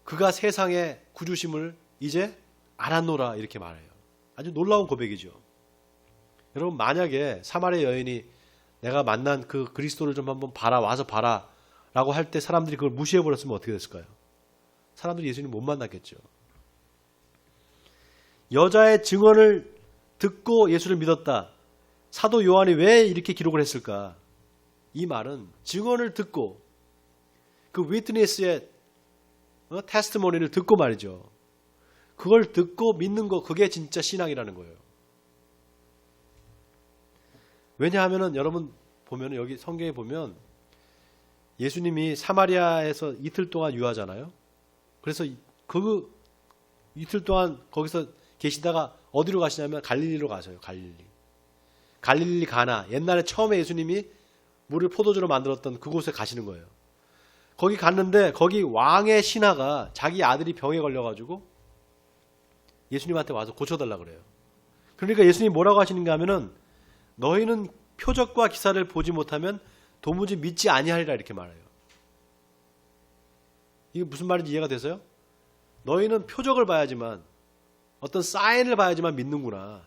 S1: 그가 세상의 구주심을 이제 알았노라 이렇게 말해요. 아주 놀라운 고백이죠. 여러분 만약에 사마리아 여인이 내가 만난 그 그리스도를 좀 한번 봐라 와서 봐라 라고 할 때 사람들이 그걸 무시해버렸으면 어떻게 됐을까요? 사람들이 예수님 못 만났겠죠. 여자의 증언을 듣고 예수를 믿었다. 사도 요한이 왜 이렇게 기록을 했을까? 이 말은 증언을 듣고 그 위트니스의 테스티모니를 듣고 말이죠. 그걸 듣고 믿는 거 그게 진짜 신앙이라는 거예요. 왜냐하면 여러분 보면 여기 성경에 보면 예수님이 사마리아에서 이틀 동안 유하잖아요. 그래서 그 이틀 동안 거기서 계시다가 어디로 가시냐면 갈릴리로 가세요. 갈릴리 가나. 옛날에 처음에 예수님이 물을 포도주로 만들었던 그곳에 가시는 거예요. 거기 갔는데 거기 왕의 신하가 자기 아들이 병에 걸려가지고 예수님한테 와서 고쳐달라 그래요. 그러니까 예수님이 뭐라고 하시는가 하면은 너희는 표적과 기사를 보지 못하면 도무지 믿지 아니하리라 이렇게 말해요. 이게 무슨 말인지 이해가 되세요? 너희는 표적을 봐야지만, 어떤 사인을 봐야지만 믿는구나.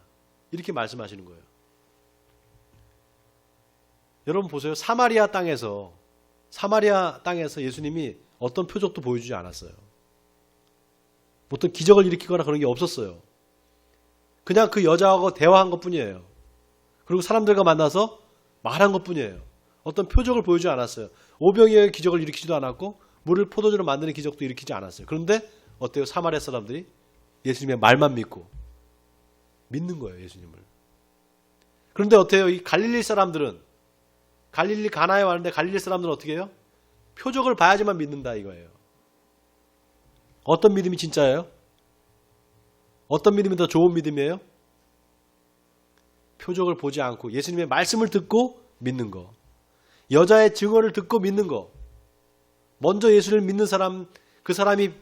S1: 이렇게 말씀하시는 거예요. 여러분 보세요. 사마리아 땅에서 예수님이 어떤 표적도 보여주지 않았어요. 어떤 기적을 일으키거나 그런 게 없었어요. 그냥 그 여자하고 대화한 것 뿐이에요. 그리고 사람들과 만나서 말한 것 뿐이에요. 어떤 표적을 보여주지 않았어요. 오병이어의 기적을 일으키지도 않았고 물을 포도주로 만드는 기적도 일으키지 않았어요. 그런데 어때요? 사마리아 사람들이 예수님의 말만 믿는 거예요. 예수님을. 그런데 어때요? 이 갈릴리 사람들은, 갈릴리 가나에 왔는데 갈릴리 사람들은 어떻게 해요? 표적을 봐야지만 믿는다 이거예요. 어떤 믿음이 진짜예요? 어떤 믿음이 더 좋은 믿음이에요? 표적을 보지 않고 예수님의 말씀을 듣고 믿는 거. 여자의 증언을 듣고 믿는 거. 먼저 예수를 믿는 사람, 그 사람이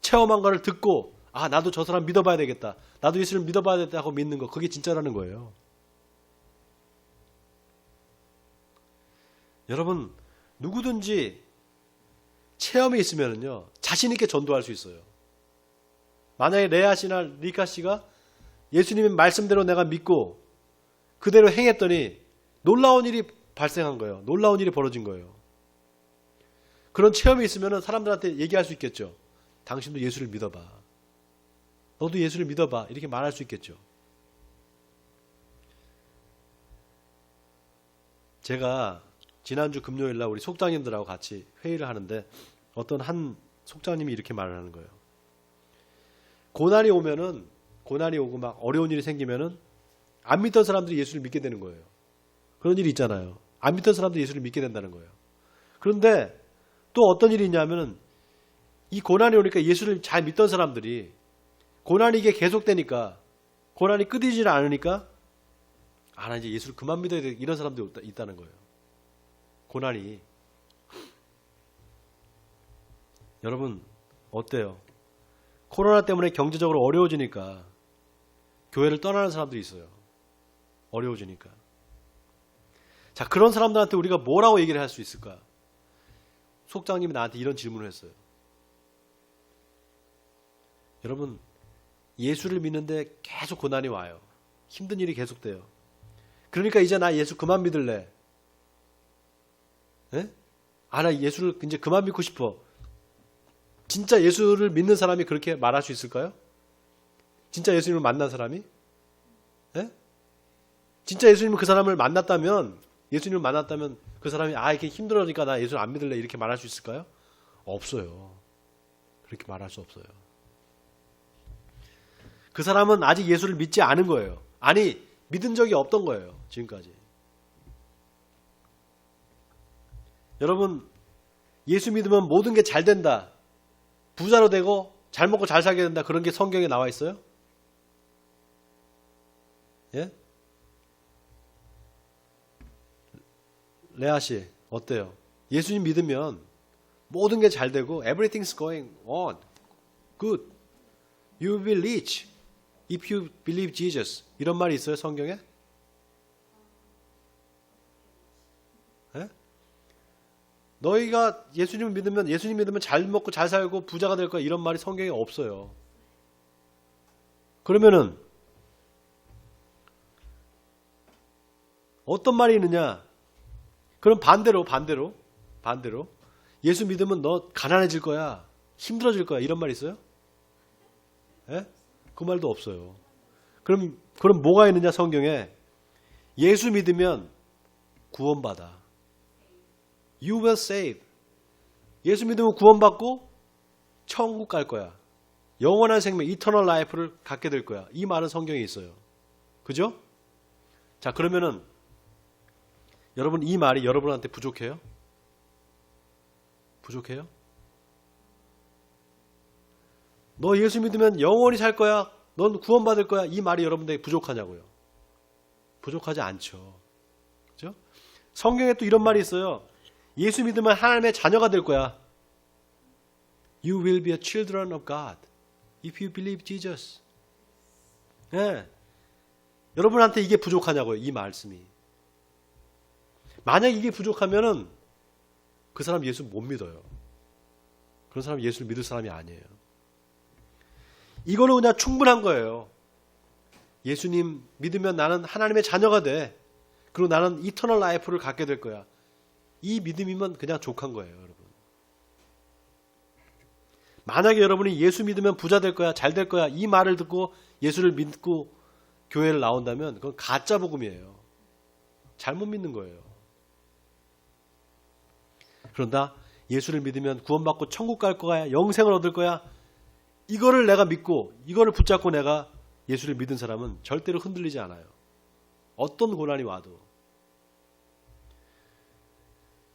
S1: 체험한 거를 듣고 아 나도 저 사람 믿어봐야 되겠다. 나도 예수를 믿어봐야 되겠다 하고 믿는 거. 그게 진짜라는 거예요. 여러분 누구든지 체험이 있으면요 자신 있게 전도할 수 있어요. 만약에 레아 씨나 리카 씨가 예수님의 말씀대로 내가 믿고 그대로 행했더니 놀라운 일이 발생한 거예요. 놀라운 일이 벌어진 거예요. 그런 체험이 있으면 사람들한테 얘기할 수 있겠죠. 당신도 예수를 믿어봐. 너도 예수를 믿어봐. 이렇게 말할 수 있겠죠. 제가 지난주 금요일날 우리 속장님들하고 같이 회의를 하는데 어떤 한 속장님이 이렇게 말을 하는 거예요. 고난이 오고 막 어려운 일이 생기면은 안 믿던 사람들이 예수를 믿게 되는 거예요. 그런 일이 있잖아요. 안 믿던 사람들이 예수를 믿게 된다는 거예요. 그런데 또 어떤 일이 있냐면은 이 고난이 오니까 예수를 잘 믿던 사람들이 고난이 이게 계속되니까 고난이 끊이지 않으니까 나 이제 예수를 그만 믿어야 돼. 이런 사람들이 있다는 거예요. 고난이. 여러분 어때요? 코로나 때문에 경제적으로 어려워지니까 교회를 떠나는 사람들이 있어요. 어려워지니까. 자, 그런 사람들한테 우리가 뭐라고 얘기를 할 수 있을까? 속장님이 나한테 이런 질문을 했어요. 여러분 예수를 믿는데 계속 고난이 와요. 힘든 일이 계속돼요. 그러니까 이제 나 예수 그만 믿을래. 에? 나 예수를 이제 그만 믿고 싶어. 진짜 예수를 믿는 사람이 그렇게 말할 수 있을까요? 진짜 예수님을 만난 사람이? 에? 진짜 예수님을 그 사람을 만났다면 예수님을 만났다면 그 사람이 이렇게 힘들어니까 나 예수를 안 믿을래 이렇게 말할 수 있을까요? 없어요. 그렇게 말할 수 없어요. 그 사람은 아직 예수를 믿지 않은 거예요. 아니 믿은 적이 없던 거예요. 지금까지. 여러분 예수 믿으면 모든 게 잘 된다. 부자로 되고 잘 먹고 잘 살게 된다. 그런 게 성경에 나와 있어요? 예? 레아 씨 어때요? 예수님 믿으면 모든 게 잘 되고 everything's going on good. You will be rich if you believe Jesus. 이런 말이 있어요 성경에? 예? 너희가 예수님 믿으면 잘 먹고 잘 살고 부자가 될 거야. 이런 말이 성경에 없어요. 그러면은 어떤 말이 있느냐? 그럼 반대로 예수 믿으면 너 가난해질 거야. 힘들어질 거야. 이런 말 있어요? 예? 그 말도 없어요. 그럼 뭐가 있느냐 성경에? 예수 믿으면 구원받아. You will save. 예수 믿으면 구원받고 천국 갈 거야. 영원한 생명, eternal life를 갖게 될 거야. 이 말은 성경에 있어요. 그죠? 자, 그러면은 여러분 이 말이 여러분한테 부족해요? 부족해요? 너 예수 믿으면 영원히 살 거야. 넌 구원받을 거야. 이 말이 여러분들에게 부족하냐고요? 부족하지 않죠. 그죠? 성경에 또 이런 말이 있어요. 예수 믿으면 하나님의 자녀가 될 거야. You will be a children of God if you believe Jesus. 네. 여러분한테 이게 부족하냐고요. 이 말씀이. 만약 이게 부족하면은 그 사람 예수 못 믿어요. 그런 사람은 예수를 믿을 사람이 아니에요. 이거는 그냥 충분한 거예요. 예수님 믿으면 나는 하나님의 자녀가 돼. 그리고 나는 이터널 라이프를 갖게 될 거야. 이 믿음이면 그냥 족한 거예요, 여러분. 만약에 여러분이 예수 믿으면 부자 될 거야, 잘 될 거야, 이 말을 듣고 예수를 믿고 교회를 나온다면 그건 가짜 복음이에요. 잘못 믿는 거예요. 그런다, 예수를 믿으면 구원받고 천국 갈 거야, 영생을 얻을 거야, 이거를 내가 믿고 이거를 붙잡고 내가 예수를 믿은 사람은 절대로 흔들리지 않아요. 어떤 고난이 와도.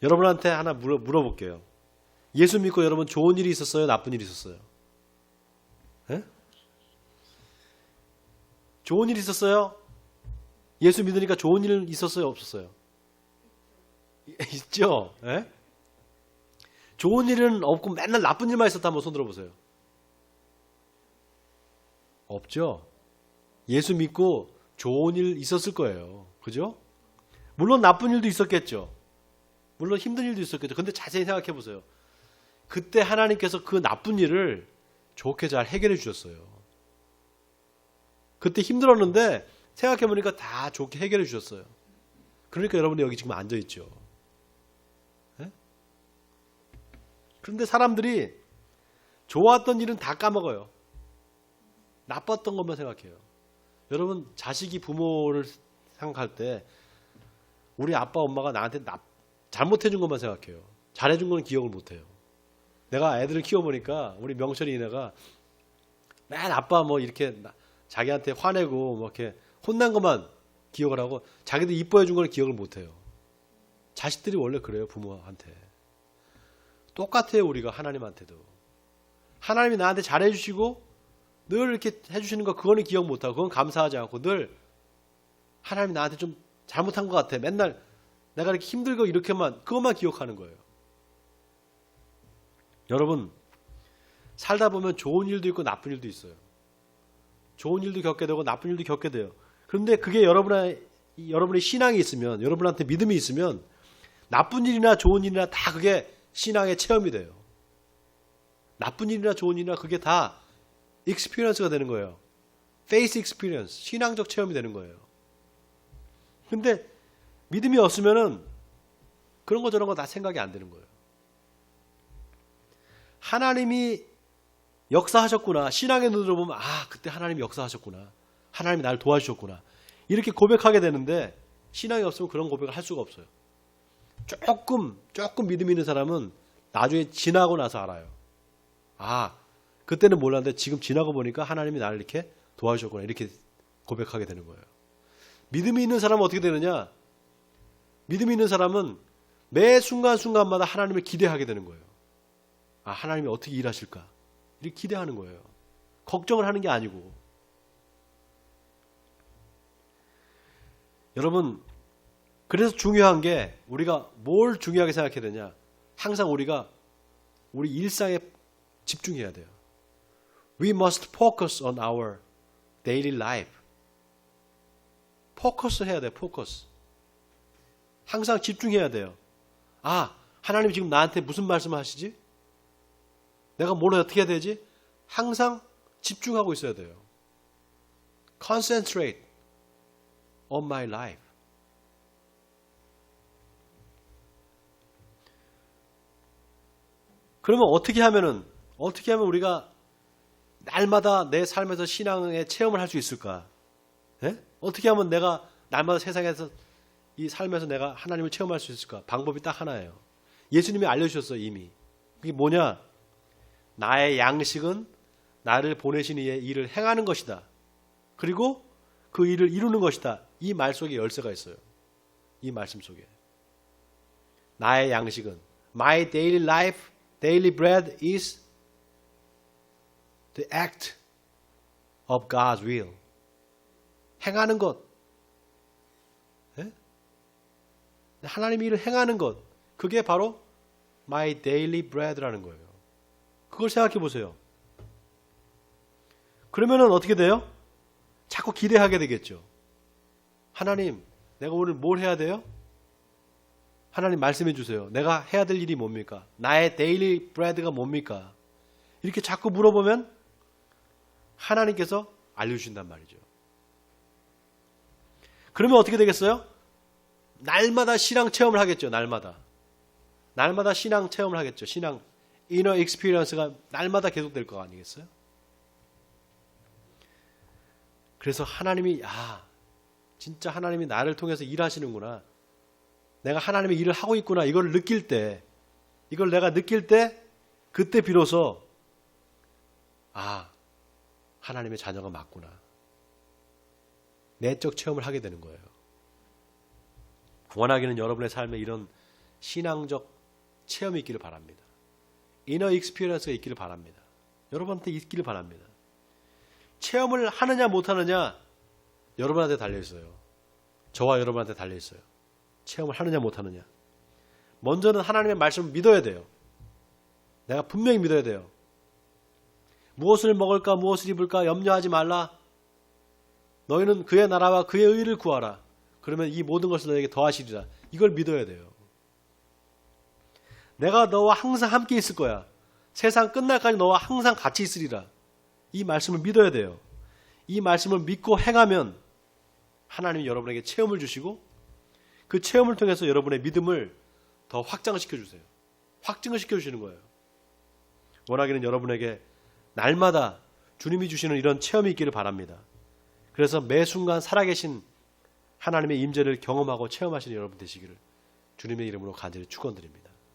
S1: 여러분한테 하나 물어볼게요. 예수 믿고 여러분 좋은 일이 있었어요? 나쁜 일이 있었어요? 에? 좋은 일이 있었어요? 예수 믿으니까 좋은 일 있었어요? 없었어요? 있죠? 에? 좋은 일은 없고 맨날 나쁜 일만 있었다 한번 손 들어보세요. 없죠? 예수 믿고 좋은 일 있었을 거예요. 그죠? 물론 나쁜 일도 있었겠죠. 물론 힘든 일도 있었겠죠. 근데 자세히 생각해 보세요. 그때 하나님께서 그 나쁜 일을 좋게 잘 해결해 주셨어요. 그때 힘들었는데 생각해 보니까 다 좋게 해결해 주셨어요. 그러니까 여러분이 여기 지금 앉아 있죠. 네? 그런데 사람들이 좋았던 일은 다 까먹어요. 나빴던 것만 생각해요. 여러분, 자식이 부모를 생각할 때 우리 아빠 엄마가 나한테 잘못해준 것만 생각해요. 잘해준 건 기억을 못해요. 내가 애들을 키워보니까 우리 명철이 이네가 맨 아빠 뭐 이렇게 자기한테 화내고 뭐 이렇게 혼난 것만 기억을 하고 자기들 이뻐해준 걸 기억을 못해요. 자식들이 원래 그래요, 부모한테. 똑같아요, 우리가 하나님한테도. 하나님이 나한테 잘해주시고 늘 이렇게 해주시는 거 그거는 기억 못하고 그건 감사하지 않고 늘 하나님이 나한테 좀 잘못한 것 같아. 맨날 내가 이렇게 힘들고 이렇게만 그것만 기억하는 거예요. 여러분, 살다 보면 좋은 일도 있고 나쁜 일도 있어요. 좋은 일도 겪게 되고 나쁜 일도 겪게 돼요. 그런데 그게 여러분의 신앙이 있으면, 여러분한테 믿음이 있으면 나쁜 일이나 좋은 일이나 다 그게 신앙의 체험이 돼요. 나쁜 일이나 좋은 일이나 그게 다 experience가 되는 거예요. faith experience, 신앙적 체험이 되는 거예요. 근데 믿음이 없으면은 그런 거 저런 거 다 생각이 안 되는 거예요. 하나님이 역사하셨구나. 신앙의 눈으로 보면 그때 하나님이 역사하셨구나. 하나님이 나를 도와주셨구나. 이렇게 고백하게 되는데 신앙이 없으면 그런 고백을 할 수가 없어요. 조금 믿음 있는 사람은 나중에 지나고 나서 알아요. 그때는 몰랐는데 지금 지나고 보니까 하나님이 나를 이렇게 도와주셨구나. 이렇게 고백하게 되는 거예요. 믿음이 있는 사람은 어떻게 되느냐? 믿음이 있는 사람은 매 순간순간마다 하나님을 기대하게 되는 거예요. 하나님이 어떻게 일하실까? 이렇게 기대하는 거예요. 걱정을 하는 게 아니고. 여러분, 그래서 중요한 게 우리가 뭘 중요하게 생각해야 되냐? 항상 우리가 우리 일상에 집중해야 돼요. We must focus on our daily life. 포커스 해야 돼요. 포커스. 항상 집중해야 돼요. 하나님 지금 나한테 무슨 말씀을 하시지? 내가 뭘 어떻게 해야 되지? 항상 집중하고 있어야 돼요. Concentrate on my life. 그러면 어떻게 하면 우리가 날마다 내 삶에서 신앙의 체험을 할 수 있을까? 예? 어떻게 하면 내가 날마다 세상에서 이 삶에서 내가 하나님을 체험할 수 있을까? 방법이 딱 하나예요. 예수님이 알려주셨어요, 이미. 그게 뭐냐? 나의 양식은 나를 보내신 이의 일을 행하는 것이다. 그리고 그 일을 이루는 것이다. 이 말 속에 열쇠가 있어요. 이 말씀 속에. 나의 양식은 My daily life, daily bread is the act of God's will. 행하는 것. 예? 하나님의 일을 행하는 것. 그게 바로 my daily bread라는 거예요. 그걸 생각해 보세요. 그러면은 어떻게 돼요? 자꾸 기대하게 되겠죠. 하나님, 내가 오늘 뭘 해야 돼요? 하나님 말씀해 주세요. 내가 해야 될 일이 뭡니까? 나의 데일리 브레드가 뭡니까? 이렇게 자꾸 물어보면 하나님께서 알려주신단 말이죠. 그러면 어떻게 되겠어요? 날마다 신앙 체험을 하겠죠. 날마다 신앙 체험을 하겠죠. 신앙 이너 익스피리언스가 날마다 계속될 거 아니겠어요? 그래서 하나님이 진짜 하나님이 나를 통해서 일하시는구나. 내가 하나님의 일을 하고 있구나. 이걸 내가 느낄 때 그때 비로소 하나님의 자녀가 맞구나. 내적 체험을 하게 되는 거예요. 원하기는 여러분의 삶에 이런 신앙적 체험이 있기를 바랍니다. 이너 익스피리언스가 있기를 바랍니다. 여러분한테 있기를 바랍니다. 체험을 하느냐 못하느냐 여러분한테 달려있어요. 저와 여러분한테 달려있어요. 체험을 하느냐 못하느냐. 먼저는 하나님의 말씀을 믿어야 돼요. 내가 분명히 믿어야 돼요. 무엇을 먹을까 무엇을 입을까 염려하지 말라. 너희는 그의 나라와 그의 의를 구하라. 그러면 이 모든 것을 너에게 더하시리라. 이걸 믿어야 돼요. 내가 너와 항상 함께 있을 거야. 세상 끝날까지 너와 항상 같이 있으리라. 이 말씀을 믿어야 돼요. 이 말씀을 믿고 행하면 하나님이 여러분에게 체험을 주시고 그 체험을 통해서 여러분의 믿음을 더 확장시켜 주세요. 확증을 시켜주시는 거예요. 원하기는 여러분에게 날마다 주님이 주시는 이런 체험이 있기를 바랍니다. 그래서 매 순간 살아계신 하나님의 임재를 경험하고 체험하시는 여러분 되시기를 주님의 이름으로 간절히 축원드립니다.